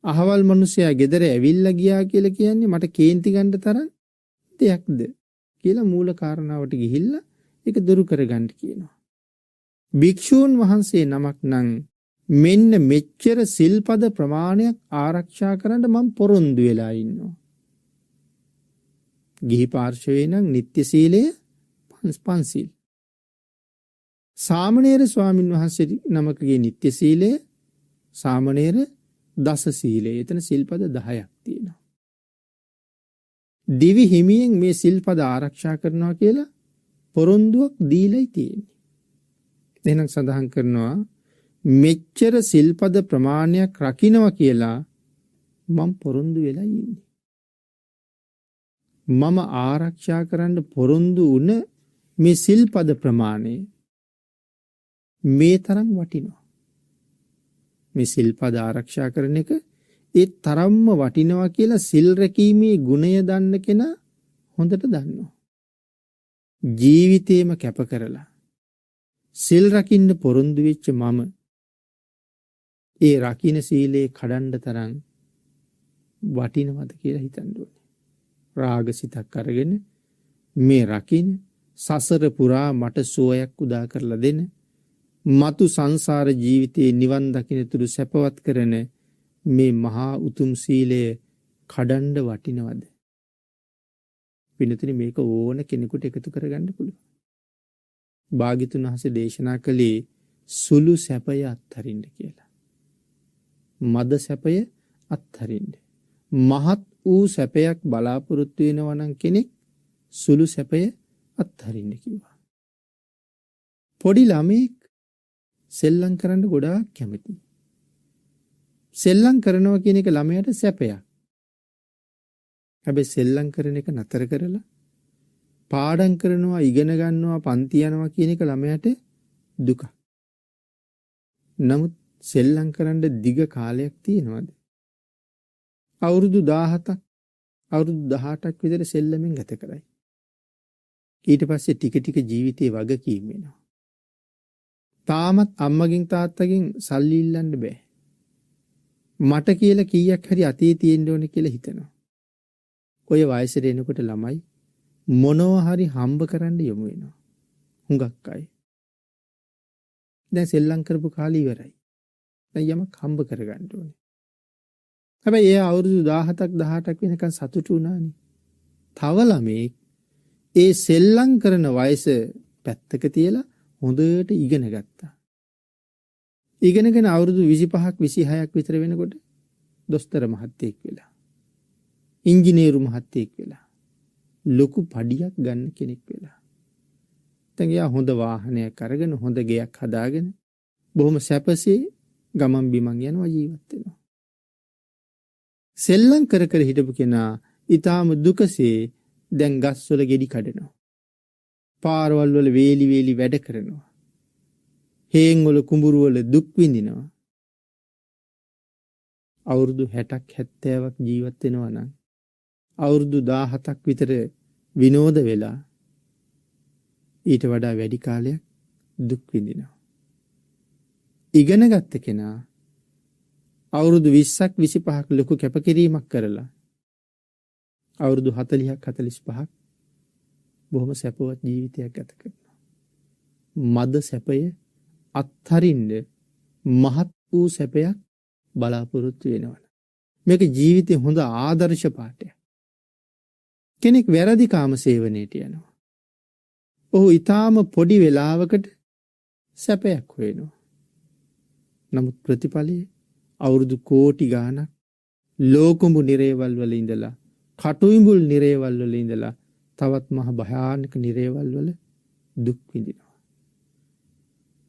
අහවල් මිනිස්සයා ගෙදර ඇවිල්ලා ගියා කියලා කියන්නේ මට කේන්ති ගන්න තරම් දෙයක්ද කියලා මූල කාරණාවට ගිහිල්ලා ඒක දුරු කරගන්න කියනවා. භික්ෂූන් වහන්සේ නමක් නම් මෙන්න මෙච්චර සිල්පද ප්‍රමාණයක් ආරක්ෂා කරන්න මම පොරොන්දු වෙලා ඉන්නවා. ගිහි පාර්ශවයේ නම් නිත්‍ය සීලය පන්සිල්. සාමණේර ස්වාමින් වහන්සේ නමකගේ නිත්‍ය සීලය සාමණේර දස සීලය. එතන සිල්පද 10ක් තියෙනවා. දිවි හිමියෙන් මේ සිල්පද ආරක්ෂා කරනවා කියලා පොරොන්දුවක් දීලයි තියෙන්නේ. එහෙනම් සඳහන් කරනවා මෙච්චර සිල්පද ප්‍රමාණයක් රකින්නවා කියලා මම පොරොන්දු වෙලා ඉන්නේ. මම ආරක්ෂා කරන්න පොරොන්දු වුණ මේ සිල්පද ප්‍රමාණය මේ තරම් වටිනවා. මේ සිල්පද ආරක්ෂා කරන එක ඒ තරම්ම වටිනවා කියලා සිල් රැකීමේ ගුණය දන්න කෙනා හොඳට දන්නවා. ජීවිතේම කැප කරලා සිල් රකින්න පොරොන්දු වෙච්ච මම ඒ රකින්න සීලේ කඩන්න තරම් වටිනවද කියලා හිතන්න ඕනේ. රාගසිතක් අරගෙන මේ රකින්න සසර පුරා මට සුවයක් උදා කරලා දෙන මතු සංසාර ජීවිතේ නිවන් දකින්න තුරු සැපවත් කරන මේ මහා උතුම් සීලය කඩන්න වටිනවද? පින්නතුනි මේක ඕන කෙනෙකුට එකතු කරගන්න පුළුවන්. භාග්‍යතුන් වහන්සේ දේශනා කළේ සුළු සැපය අත්හරින්න කියලා. මද සැපය අත්හරින්න. මහත් වූ සැපයක් බලාපොරොත්තු වෙනවා නම් කෙනෙක් සුළු සැපය අත්හරින්න කිව්වා. පොඩි ළමෙක් සෙල්ලම් කරන්න ගොඩාක් කැමතියි. සෙල්ලම් කරනවා කියන එක ළමයාට සැපයක්. හැබැයි සෙල්ලම් කරන එක නතර කරලා පාඩම් කරනවා, ඉගෙන ගන්නවා, පන්ති යනවා කියන එක ළමයාට දුක. නමුත් සෙල්ලම් කරන්න දිග කාලයක් තියෙනවද? අවුරුදු 17ක් අවුරුදු 18ක් විතර සෙල්ලමින් ගත කරයි. ඊට පස්සේ ටික ටික ජීවිතේ වගකීම් වෙනවා. තාමත් අම්මගෙන් තාත්තගෙන් සල්ලි ඉල්ලන්න බෑ. මට කියලා කීයක් හරි අතේ තියෙන්න ඕනේ කියලා හිතනවා. ඔය වයසට එනකොට ළමයි මොනවා හරි හම්බ කරන්න යොමු වෙනවා. හුඟක් අය. දැන් සෙල්ලම් කරපු කාලේ ඉවරයි. දැන් යමක් හම්බ කරගන්න ඕනේ. හැබැයි ඒ අවුරුදු 17ක් 18ක් වෙනකන් සතුටු වුණානේ. තව ළමේ ඒ සෙල්ලම් කරන වයස පැත්තක තියලා හොඳට ඉගෙන ගත්තා. ඉගෙනගෙන අවුරුදු 25ක් 26ක් විතර වෙනකොට දොස්තර මහත්තයෙක් වෙලා, ඉංජිනේරු මහත්තයෙක් වෙලා, ලොකු පඩියක් ගන්න කෙනෙක් වෙලා. දැන් එයා හොඳ වාහනයක් අරගෙන හොඳ ගෙයක් හදාගෙන බොහොම සැපසේ ගමන් බිමන් යනවා, ජීවත් වෙනවා. සෙල්ලම් කර කර හිටපු කෙනා ඊටාම දුකසේ දැන් ගස්වල ගෙඩි කඩනවා. පාරවල් වල වේලි වේලි වැඩ කරනවා. හේන් වල කුඹුරු වල දුක් විඳිනවා. අවුරුදු 60ක් 70ක් ජීවත් වෙනවා නම් අවුරුදු 17ක් විතර විනෝද වෙලා ඊට වඩා වැඩි කාලයක් දුක් විඳිනවා. ඉගෙන ගත්ත කෙනා අවුරුදු 20ක් 25ක් ලොකු කැපකිරීමක් කරලා අවුරුදු 40ක් 45ක් බොහොම සැපවත් ජීවිතයක් ගත කරනවා. මද සැපය අත්හරින්න මහත් වූ සැපයක් බලාපොරොත්තු වෙනවා. මේක ජීවිතේ හොඳ ආදර්ශ පාඩයක්. කෙනෙක් වැරදි කාම සේවනයේට යනවා. ඔහු ඊටාම පොඩි වෙලාවකට සැපයක් හොයනවා. නමුත් ප්‍රතිඵලයේ අවුරුදු කෝටි ගාණක් ලෝකුඹු නිරේවල් වල ඉඳලා, කටුයිඹුල් නිරේවල් වල ඉඳලා තවත් මහ භයානක නිරේවල් වල දුක් විඳිනවා.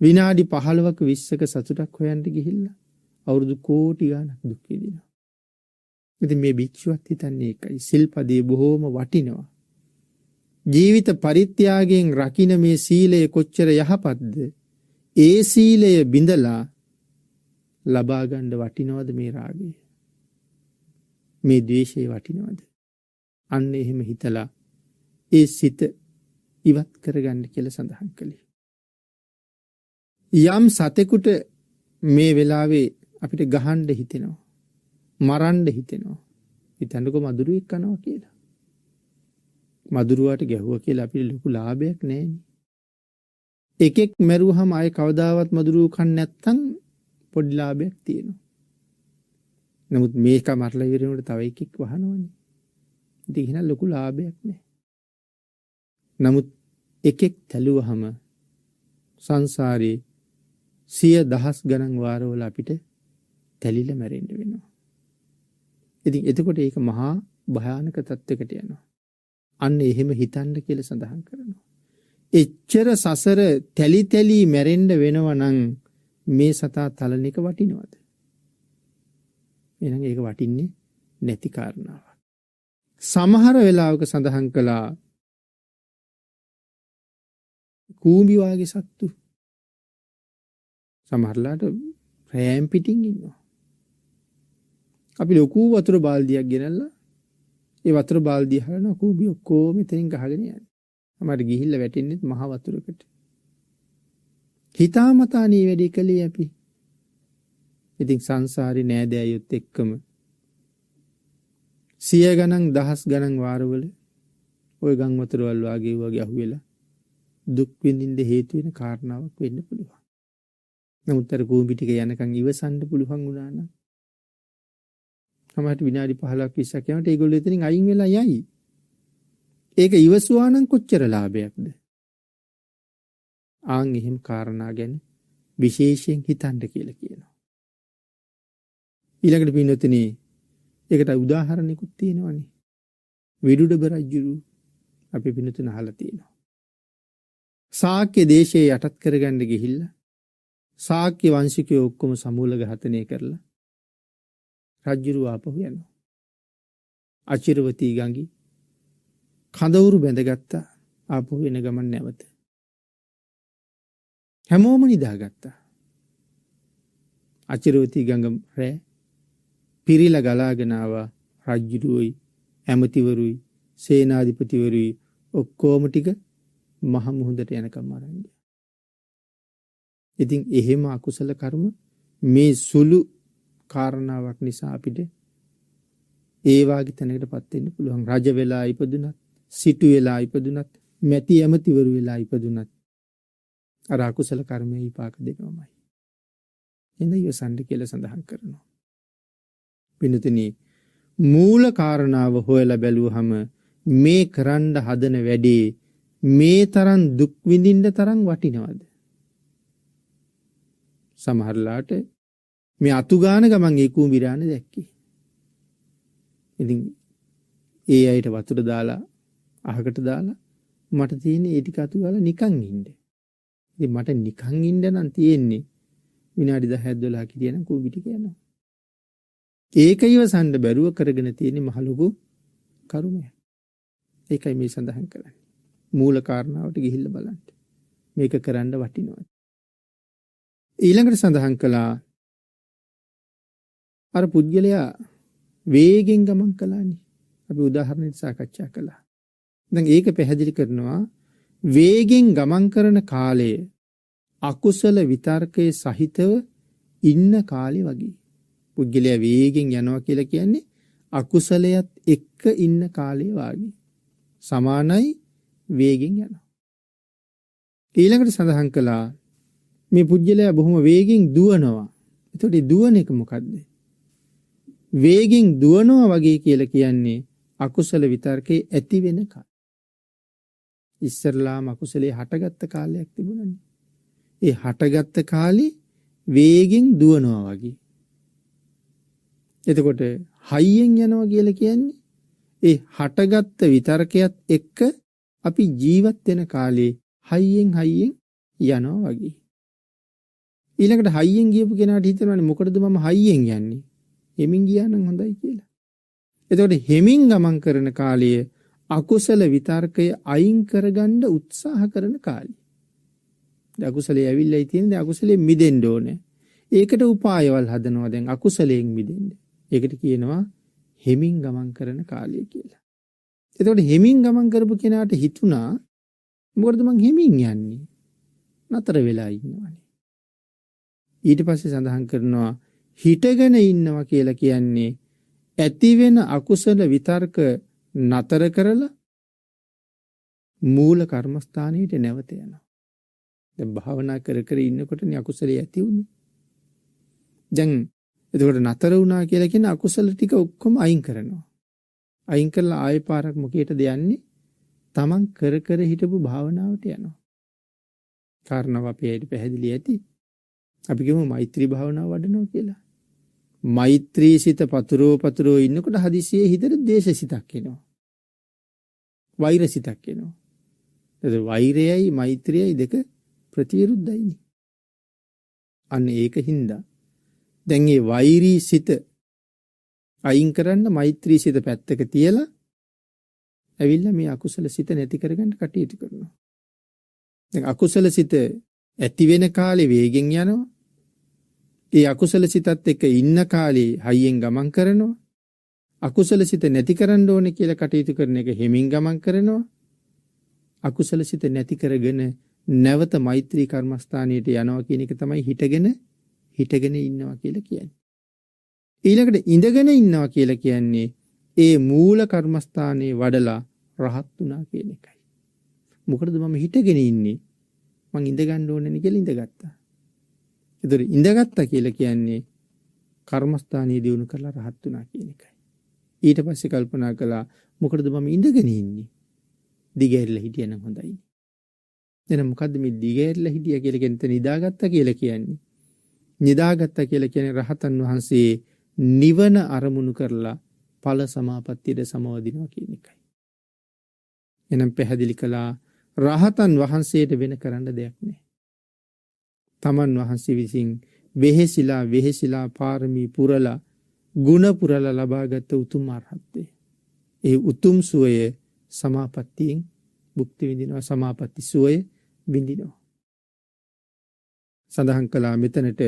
විනාඩි 15ක 20ක සතුටක් හොයන්න ගිහිල්ලා අවුරුදු කෝටි ගාණක් දුක් විඳිනවා. ඉතින් මේ භික්ෂුවත් හිතන්නේ ඒකයි. සිල්පදේ බොහෝම වටිනවා. ජීවිත පරිත්‍යාගයෙන් රකින්න මේ සීලය කොච්චර යහපත්ද? ඒ සීලය බිඳලා ලබා ගන්න වටිනවද මේ රාගය? මේ ද්වේෂය වටිනවද? අන්න එහෙම හිතලා ඒ සිත ඉවත් කරගන්න කියලා සඳහන් කළේ. යම් සතෙකුට මේ වෙලාවේ අපිට ගහන්න හිතෙනවා, මරන්න හිතෙනවා. හිතන්නකෝ මදුරුවෙක් කනවා කියලා. මදුරුවාට ගැහුවා කියලා අපිට ලොකු ලාභයක් නැහැනේ. එකෙක් මැරුවහම ආයේ කවදාවත් මදුරුව කන්නේ නැත්තම් පොඩි ලාභයක් තියෙනවා. නමුත් මේක මරලා ඉවර වෙනකොට තව එකෙක් වහනවනේ. ඉතින් එහෙනම් ලොකු ලාභයක් නැහැ. නමුත් එකෙක් තැළුවහම සංසාරේ 100,000 ගණන් වාරවල අපිට තැලිලා මැරෙන්න වෙනවා. ඉතින් එතකොට ඒක මහා භයානක තත්යකට යනවා. අන්න එහෙම හිතන්න කියලා සඳහන් කරනවා. එච්චර සසර තැලි තැලි මැරෙන්න වෙනවා නම් මේ සතා තලන එක වටිනවද? එහෙනම් ඒක වටින්නේ නැති කාරණාවක්. සමහර වෙලාවක සඳහන් කළා කූඹි වාගේ සත්තු සමහරලාට රෑම් පිටින් ඉන්නවා. අපි ලොකු වතුර බාල්දියක් ගෙනල්ලා ඒ වතුර බාල්දිය හරනවා කූඹි ඔක්කොම එතනින් ගහගෙන යනවා. අපිට ගිහිල්ලා වැටෙන්නේ මහ වතුරකට. හිතාමතා නී වැඩි කලේ අපි. ඉතින් සංසාරේ නෑදෑයොත් එක්කම 100 ගණන් 1000 ගණන් වාරවල ওই ගම් වතුරවල් වගේ අහුවෙලා දුක් විඳින්න හේතු වෙන කාරණාවක් වෙන්න පුළුවන්. නමුත් අර කූඹි ටික යනකම් ඉවසන්න පුළුවන් වුණා නම් සමහරට විනාඩි 15ක් 20ක් යනකොට ඒගොල්ලෝ එතනින් අයින් වෙලා යයි. ඒක ඉවසුවා නම් කොච්චර ලාභයක්ද? ආන් එහෙම කාරණා ගැන විශේෂයෙන් හිතන්න කියලා කියනවා. ඊළඟට පින්නොතනේ ඒකට උදාහරණයකුත් තියෙනවනේ. විදුඩබ රජුරු අපි පින්නතුන අහලා තියෙනවා. ශාක්‍ය දේශයේ යටත් කරගන්න ගිහිල්ලා ශාක්‍ය වංශිකයෝ ඔක්කොම සමූල ඝාතනය කරලා රජුරු ආපහු යනවා. අචිරවතී ගඟි කඳවුරු බැඳගත්තා. ආපහු එන ගමන් නැවත හැමෝම නිදාගත්තා. අචිරවතී ගඟ රැ පිරිලා ගලාගෙන ආවා. රජුරුයි ඇමතිවරුයි සේනාධිපතිවරුයි ඔක්කොම ටික මහ මුහුදට යනකම් අරන් ගියා. ඉතින් එහෙම අකුසල කර්ම මේ සුළු කාරණාවක් නිසා අපිට ඒ වාගේ තැනකටපත් වෙන්න පුළුවන්. රජ වෙලා ඉපදුනත්, සිටු වෙලා ඉපදුනත්, මැති ඇමතිවරු වෙලා ඉපදුනත් අර අකුසල කර්මයේ විපාක දෙනවමයි. එඳ ඉවසන්න කියලා සඳහන් කරනවා. පින්තුනි මූල කාරණාව හොයලා බැලුවහම මේ කරන්න හදන වැඩේ මේ තරම් දුක් විඳින්න තරම් වටිනවද? සමහරලාට මේ අතු ගාන ගමන් ඒ කූඹිරාන දැක්කේ. ඉතින් ඒ අයට වතුර දාලා අහකට දාලා මට තියෙන්නේ ඒ ටික අතු ගාලා නිකන් ඉන්න. ඉතින් මට නිකන් ඉන්න නම් තියෙන්නේ විනාඩි 10ක් 12ක් හිටියනම් කූඹි ටික යනවා. ඒක ඉවසන්න බැරුව කරගෙන තියෙන්නේ මහ ලොකු කර්මයක්. ඒකයි මේ සඳහන් කරන්නේ. මූල කාරණාවට ගිහිල්ලා බලන්න. මේක කරන්න වටිනවා. ඊළඟට සඳහන් කළා අර පුද්ගලයා වේගෙන් ගමන් කළානේ. අපි උදාහරණයක් සාකච්ඡා කළා. දැන් ඒක පැහැදිලි කරනවා වේගෙන් ගමන් කරන කාලය අකුසල විතර්කයේ සහිතව ඉන්න කාලේ වගේ. පුද්ගලයා වේගෙන් යනවා කියලා කියන්නේ අකුසලයට එක්ක ඉන්න කාලේ වාගේ. සමානයි වේගෙන් යනවා. ඊළඟට සඳහන් කළා මේ පුජ්‍යලයා බොහොම වේගෙන් දුවනවා. එතකොට දුවන එක මොකද්ද? වේගෙන් දුවනවා වගේ කියලා කියන්නේ අකුසල විතර්කේ ඇති වෙන කාලය. ඉස්සරලාම අකුසලේ හටගත්ත කාලයක් තිබුණානේ. ඒ හටගත්ත කාලේ වේගෙන් දුවනවා වගේ. එතකොට හයියෙන් යනවා කියලා කියන්නේ ඒ හටගත්ත විතර්කයක් එක්ක අපි ජීවත් වෙන කාලේ හයියෙන් යනවා වගේ. ඊළඟට හයියෙන් ගියපු කෙනාට හිතනවානේ මොකටද මම හයියෙන් යන්නේ? හෙමින් ගියා නම් හොඳයි කියලා. එතකොට හෙමින් ගමන් කරන කාලය අකුසල විතර්කය අයින් කරගන්න උත්සාහ කරන කාලය. අකුසලයේ ඇවිල්ලායි තියෙන්නේ අකුසලයෙන් මිදෙන්න ඕනේ. ඒකට උපායවල් හදනවා දැන් අකුසලයෙන් මිදෙන්න. ඒකට කියනවා හෙමින් ගමන් කරන කාලය කියලා. එතකොට හෙමින් ගමන් කරපු කෙනාට හිතුණා මොකටද මං හෙමින් යන්නේ? නතර වෙලා ඉන්නවනේ. ඊට පස්සේ සඳහන් කරනවා හිටගෙන ඉන්නවා කියලා කියන්නේ ඇති වෙන අකුසල විතර්ක නතර කරලා මූල කර්මස්ථානයට නැවත යනවා. දැන් භාවනා කර කර ඉන්නකොටනේ අකුසලයේ ඇති වුනේ. දැන් එතකොට නතර වුණා කියලා කියන අකුසල ටික ඔක්කොම අයින් කරනවා. අයින් කරලා ආයෙ පාරක් මොකේටද යන්නේ? තමන් කර කර හිටපු භාවනාවට යනවා. කාරණාව අපි ඇයිද පැහැදිලි ඇති. අපි කියමු මෛත්‍රී භාවනාව වඩනවා කියලා. මෛත්‍රී සිත පතුරෝ ඉන්නකොට හදිසියේ හිතට ද්වේෂ සිතක් එනවා. වෛර සිතක් එනවා. එතකොට වෛරයයි මෛත්‍රියයි දෙක ප්‍රතිවිරුද්ධයිනේ. අන්න ඒකින්ද දැන් මේ වෛරී සිත අයින් කරන්න මෛත්‍රී සිත පැත්තක තියලා ඇවිල්ලා මේ අකුසල සිත නැති කරගන්න කටයුතු කරනවා. දැන් අකුසල සිත ඇති වෙන කාලේ වේගෙන් යනවා. ඒ අකුසල සිතත් එක්ක ඉන්න කාලේ හයියෙන් ගමන් කරනවා. අකුසල සිත නැති කරන්න ඕනේ කියලා කටයුතු කරන එක හිමින් ගමන් කරනවා. අකුසල සිත නැති කරගෙන නැවත මෛත්‍රී කර්මස්ථානයට යනවා කියන එක තමයි හිටගෙන ඉන්නවා කියලා කියන්නේ. ඊළඟට ඉඳගෙන ඉන්නවා කියලා කියන්නේ ඒ මූල කර්මස්ථානයේ වඩලා රහත් වුණා කියන එකයි. මොකටද මම හිටගෙන ඉන්නේ? මං ඉඳ ගන්න ඕනේ නේ කියලා ඉඳගත්තා. ඒතර ඉඳගත්තා කියලා කියන්නේ කර්මස්ථානයේ දිනු කරලා රහත් වුණා කියන එකයි. ඊට පස්සේ කල්පනා කළා මොකටද මම ඉඳගෙන ඉන්නේ? දිගහැරලා හිටියනම් හොඳයි. එහෙනම් මොකද්ද මේ දිගහැරලා හිටියා කියලා කියන්නේ? නිදාගත්තා කියලා කියන්නේ. නිදාගත්තා කියලා කියන්නේ රහතන් වහන්සේ නිවන අරමුණු කරලා ඵල සමාපත්තියට සමවදිනවා කියන එකයි. එනම් පැහැදිලි කළා රහතන් වහන්සේට වෙන කරන්න දෙයක් නැහැ. තමන් වහන්සේ විසින් වෙහෙසිලා පාරමී පුරලා ගුණ පුරලා ලබාගත් උතුම් අරහත්ත්වය. ඒ උතුම් සුවය සමාපත්තියෙන් භුක්ති විඳිනවා. සමාපatti සුවය විඳිනවා. සඳහන් කළා මෙතනට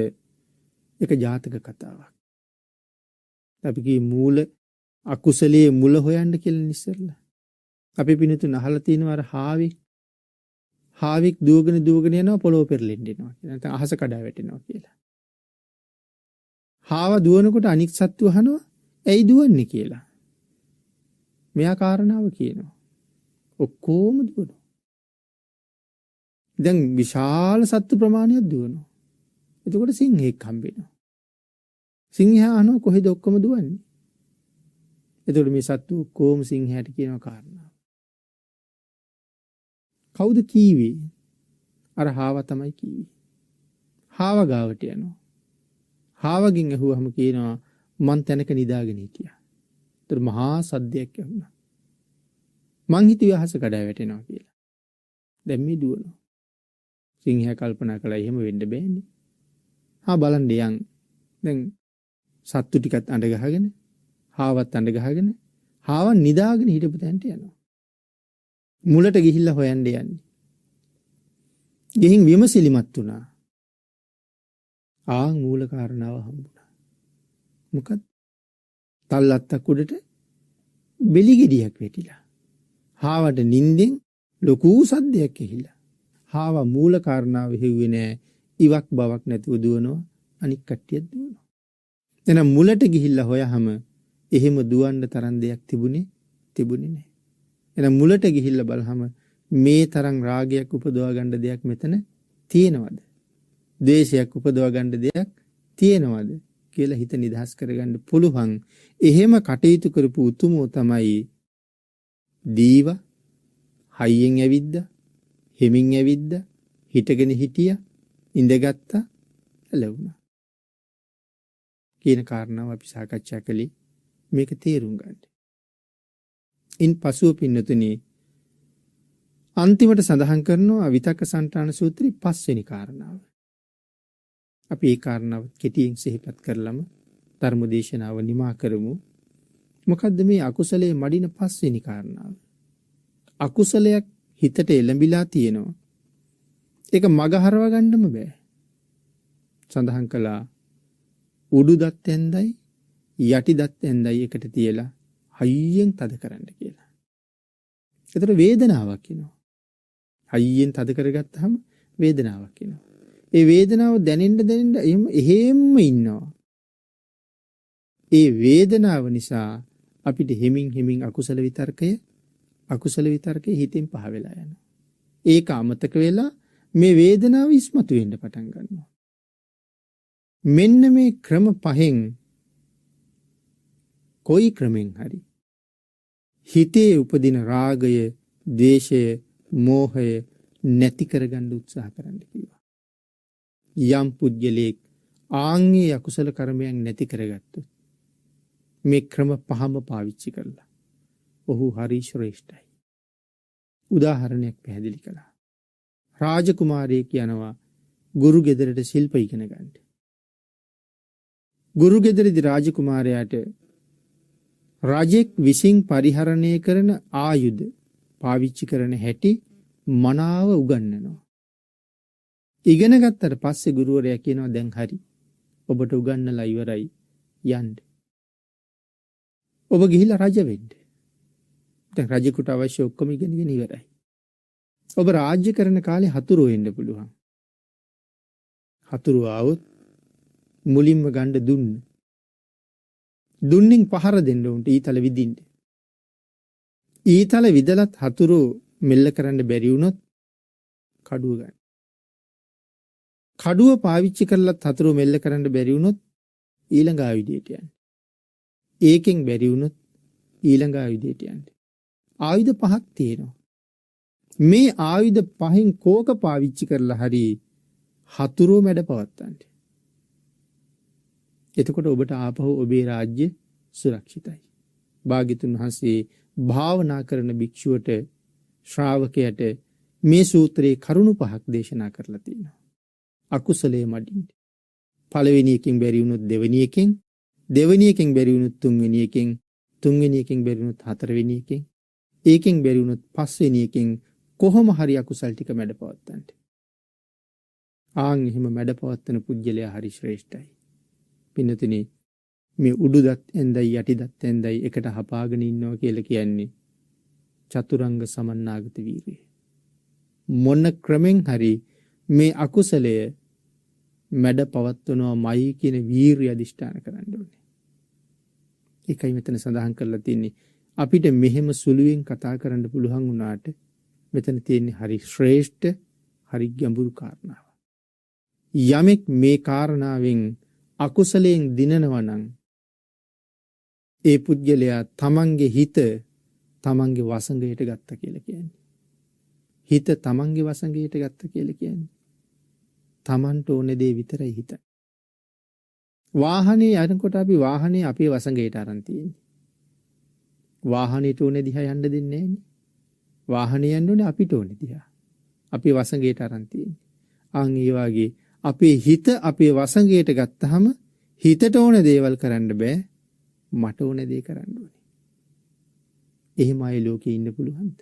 එක ජාතක කතාවක්. අපි කී මූල අකුසලයේ මුල හොයන්න කියලා ඉස්සෙල්ලා. අපි පිනතුන් අහලා තියෙනවා අර හාවෙක් දුවගෙන යනවා පොළොව පෙරලෙන්න එනවා කියලා. නැත්නම් අහස කඩා වැටෙනවා කියලා. හාව දුවනකොට අනික් සත්තු අහනවා ඇයි දුවන්නේ කියලා. මෙයා කාරණාව කියනවා. ඔක්කොම දුවනවා. දැන් විශාල සත්තු ප්‍රමාණයක් දුවනවා. එතකොට සිංහෙක් හම්බෙනවා. සිංහයා අහනවා කොහෙද ඔක්කොම දුවන්නේ? එතකොට මේ සත්තු ඔක්කොම සිංහයාට කියනවා කාරණාව. කවුද කීවේ? අර හාව තමයි කීවේ. හාව ගාවට යනවා. හාවගෙන් අහුවහම කියනවා මං තැනක නිදාගෙන හිටියා. ඒතර මහා සද්දයක් ඇහුණා. මං හිතුවේ අහස කඩා වැටෙනවා කියලා. දැන් මේ දුවනවා. සිංහයා කල්පනා කළා එහෙම වෙන්න බෑනේ. බලන්න යන්. දැන් සත්තු ටිකත් අඬ ගහගෙන, හාවත් අඬ ගහගෙන, හාවන් නිදාගෙන හිටපු තැනට යනවා. මුලට ගිහිල්ලා හොයන්න යන්නේ. ගිහින් විමසිලිමත් වුණා. මූල කාරණාව හම්බුණා. මොකද? තල්ලත්තක් උඩට බෙලි ගෙඩියක් වැටිලා. හාවට නිින්දෙන් ලොකු සද්දයක් ඇහිලා. හාව මූල කාරණාව හෙව්වේ නෑ. ඉවක් බවක් නැතුව දුවනවා. අනික් කට්ටියත් දුවනවා. එහෙනම් මුලට ගිහිල්ලා හොයහම එහෙම දුවන්න තරම් දෙයක් තිබුණේ නෑ. එහෙනම් මුලට ගිහිල්ලා බලහම මේ තරම් රාගයක් උපදවා ගන්න දෙයක් මෙතන තියෙනවද? ද්වේෂයක් උපදවා ගන්න දෙයක් තියෙනවද කියලා හිත නිදහස් කරගන්න පුළුවන්. එහෙම කටයුතු කරපු උතුමෝ තමයි දීව හයියෙන් ඇවිද්දා, හිමින් ඇවිද්දා, හිටගෙන හිටියා, ඉඳගත්තා, ලැබුණා. කියන කාරණාව අපි සාකච්ඡා කළේ මේක තේරුම් ගන්න. ඉන් පසුව පින්නතුනි අන්තිමට සඳහන් කරනවා විතක්ක සන්තාන සූත්‍රයේ 5 වෙනි කාරණාව. අපි ඒ කාරණාව කෙටියෙන් සිහිපත් කරලම ධර්ම දේශනාව නිමා කරමු. මොකද්ද මේ අකුසලයේ මඩින 5 වෙනි කාරණාව? අකුසලයක් හිතට එළඹිලා තියෙනවා. ඒක මග හරවා ගන්නම බෑ. සඳහන් කළා උඩු දත් ඇන්දයි යටි දත් ඇන්දයි එකට තියලා හයියෙන් තද කරන්න කියලා. ඒතර වේදනාවක් එනවා. හයියෙන් තද කරගත්තාම වේදනාවක් එනවා. ඒ වේදනාව දැනෙන්න එහෙම ඉන්නවා. ඒ වේදනාව නිසා අපිට හිමින් අකුසල විතර්කය හිතෙන් පහ වෙලා යනවා. ඒක අමතක වෙලා මේ වේදනාව ඉස්මතු වෙන්න පටන් ගන්නවා. මෙන්න මේ ක්‍රම පහෙන් කොයි ක්‍රමෙන් හරි හිතේ උපදින රාගය, ද්වේෂය, මෝහය නැති කරගන්න උත්සාහ කරන්න කිව්වා. යම් පුජ්‍යලෙක් ආන්ගේ අකුසල කර්මයන් නැති කරගත්තොත් මේ ක්‍රම පහම පාවිච්චි කරලා ඔහු හරි ශ්‍රේෂ්ඨයි. උදාහරණයක් පැහැදිලි කළා. රාජකුමාරයෙක් යනවා ගුරු ගෙදරට ශිල්ප ඉගෙන ගන්න. ගුරු ගෙදරදී රාජකුමාරයාට රජෙක් විසින් පරිහරණය කරන ආයුධ පාවිච්චි කරන හැටි මනාව උගන්වනවා. ඉගෙන ගත්තට පස්සේ ගුරුවරයා කියනවා දැන් හරි. ඔබට උගන්වලා ඉවරයි යන්න. ඔබ ගිහිල්ලා රජ වෙන්න. දැන් රජෙකුට අවශ්‍ය ඔක්කොම ඉගෙනගෙන ඉවරයි. ඔබ රාජ්‍ය කරන කාලේ හතුරු වෙන්න පුළුවන්. හතුරු ආවොත් මුලින්ම ගන්න දුන්න. දුන්නින් පහර දෙන්න උන්ට ඊතල විදින්න. ඊතල විදලත් හතුරු මෙල්ල කරන්න බැරි වුණොත් කඩුව ගන්න. කඩුව පාවිච්චි කරලත් හතුරු මෙල්ල කරන්න බැරි වුණොත් ඊළඟ ආයුධයට යන්න. ඒකෙන් බැරි වුණොත් ඊළඟ ආයුධයට යන්න. ආයුධ පහක් තියෙනවා. මේ ආයුධ පහෙන් කෝක පාවිච්චි කරලා හරි හතුරුව මැඩ පවත්තන්න. එතකොට ඔබට ආපහු ඔබේ රාජ්‍ය සුරක්ෂිතයි. භාග්‍යතුන් වහන්සේ භාවනා කරන භික්ෂුවට ශ්‍රාවකයට මේ සූත්‍රයේ කරුණු පහක් දේශනා කරලා තියෙනවා. අකුසලයේ මඩින්න. පළවෙනි එකකින් බැරි වුණොත් දෙවෙනි එකෙන්, දෙවෙනි එකෙන් බැරි වුණොත් තුන්වෙනි එකෙන්, තුන්වෙනි එකෙන් බැරි වුණොත් හතරවෙනි එකෙන්, ඒකෙන් බැරි වුණොත් පස්වෙනි එකෙන් කොහොම හරි අකුසල් ටික මැඩ පවත්තන්න. ආන් එහෙම මැඩ පවත්තන පුජ්‍යලයා හරි ශ්‍රේෂ්ඨයි. පින්නතුනි මේ උඩුදත් ඇඳයි යටිදත් ඇඳයි එකට හපාගෙන ඉන්නවා කියලා කියන්නේ චතුරංග සමන්නාගත වීරිය. මොන ක්‍රමෙන් හරි මේ අකුසලය මැඩ පවත්වනවා මයි කියන වීරිය අධිෂ්ඨාන කරන්න ඕනේ. ඒකයි මෙතන සඳහන් කරලා තියෙන්නේ. අපිට මෙහෙම සුළුවෙන් කතා කරන්න පුළුවන් වුණාට මෙතන තියෙන්නේ හරි ශ්‍රේෂ්ඨ හරි ගැඹුරු කාරණාවක්. යමෙක් මේ කාරණාවෙන් අකුසලයෙන් දිනනවා නම් ඒ පුද්ගලයා තමන්ගේ හිත තමන්ගේ වසඟයට ගත්ත කියලා කියන්නේ. හිත තමන්ගේ වසඟයට ගත්ත කියලා කියන්නේ. තමන්ට ඕන දේ විතරයි හිතන්නේ. වාහනේ යනකොට අපි වාහනේ අපේ වසඟයට අරන් තියෙන්නේ. වාහනේට ඕන දිහා යන්න දෙන්නේ නැහැනේ. වාහනේ යන්න ඕනේ අපිට ඕන දිහා. අපේ වසඟයට අරන් තියෙන්නේ. අන් ඒ වගේ අපේ හිත අපේ වසඟයට ගත්තාම හිතට ඕන දේවල් කරන්න බෑ. මට ඕන දේ කරන්න ඕනේ. එහෙම අය ලෝකේ ඉන්න පුළුවන්ද?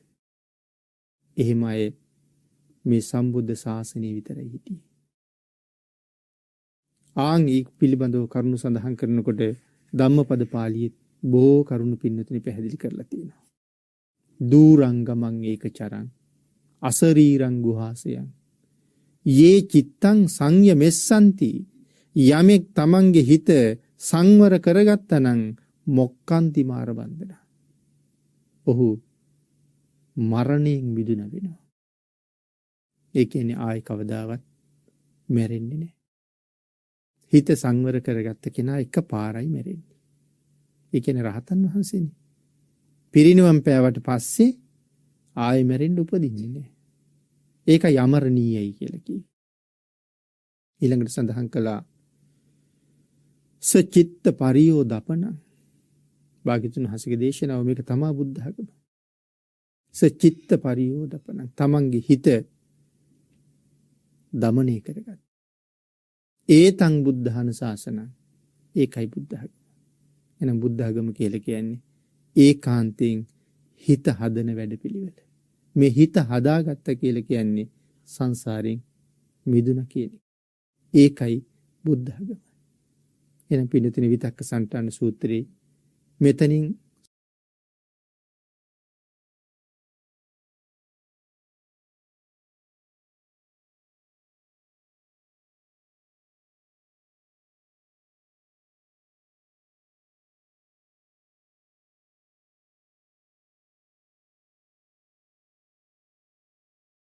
එහෙම අය මේ සම්බුද්ධ ශාසනය විතරයි හිටියේ. ආන් ඒ පිළිබඳව කරුණු සඳහන් කරනකොට ධම්මපද පාළියේ බොහෝ කරුණු පින්නතුනි පැහැදිලි කරලා තියෙනවා. දූරංගමං ඒකචරං අසරීරං ගුහාසයන් යේ චිත්තං සංයමෙස්සන්ති යමෙක් තමන්ගේ හිත සංවර කරගත්තනම් මොක්කන්ති මාර බන්ධන. ඔහු මරණයෙන් මිදුන වෙනවා. ඒ කියන්නේ ආයි කවදාවත් මැරෙන්නේ නැහැ. හිත සංවර කරගත්ත කෙනා එක පාරයි මැරෙන්නේ. ඒ කියන්නේ රහතන් වහන්සේනේ. පිරිනිවන් පෑවට පස්සේ ආයි මැරෙන්න උපදින්නේ නැහැ. ඒක යමරණීයයි කියලා කිව්වේ. ඊළඟට සඳහන් කළා සචිත්ත පරියෝ දපන. භාග්‍යතුන් හසගේ දේශනාව මේක තමා බුද්ධ ධර්ම. සචිත්ත පරියෝ දපන. තමන්ගේ හිත දමනය කරගත්. ඒතං බුද්ධාන ශාසනං. ඒකයි බුද්ධ ධර්ම. එහෙනම් බුද්ධ ධර්ම කියලා කියන්නේ ඒකාන්තයෙන් හිත හදන වැඩපිළිවෙල. මේ හිත හදාගත්ත කියලා කියන්නේ සංසාරයෙන් මිදුන කියන එක. ඒකයි බුද්ධ ධර්ම. එහෙනම් පින්නතුනි විතක්ක සන්තාන සූත්‍රයේ මෙතනින්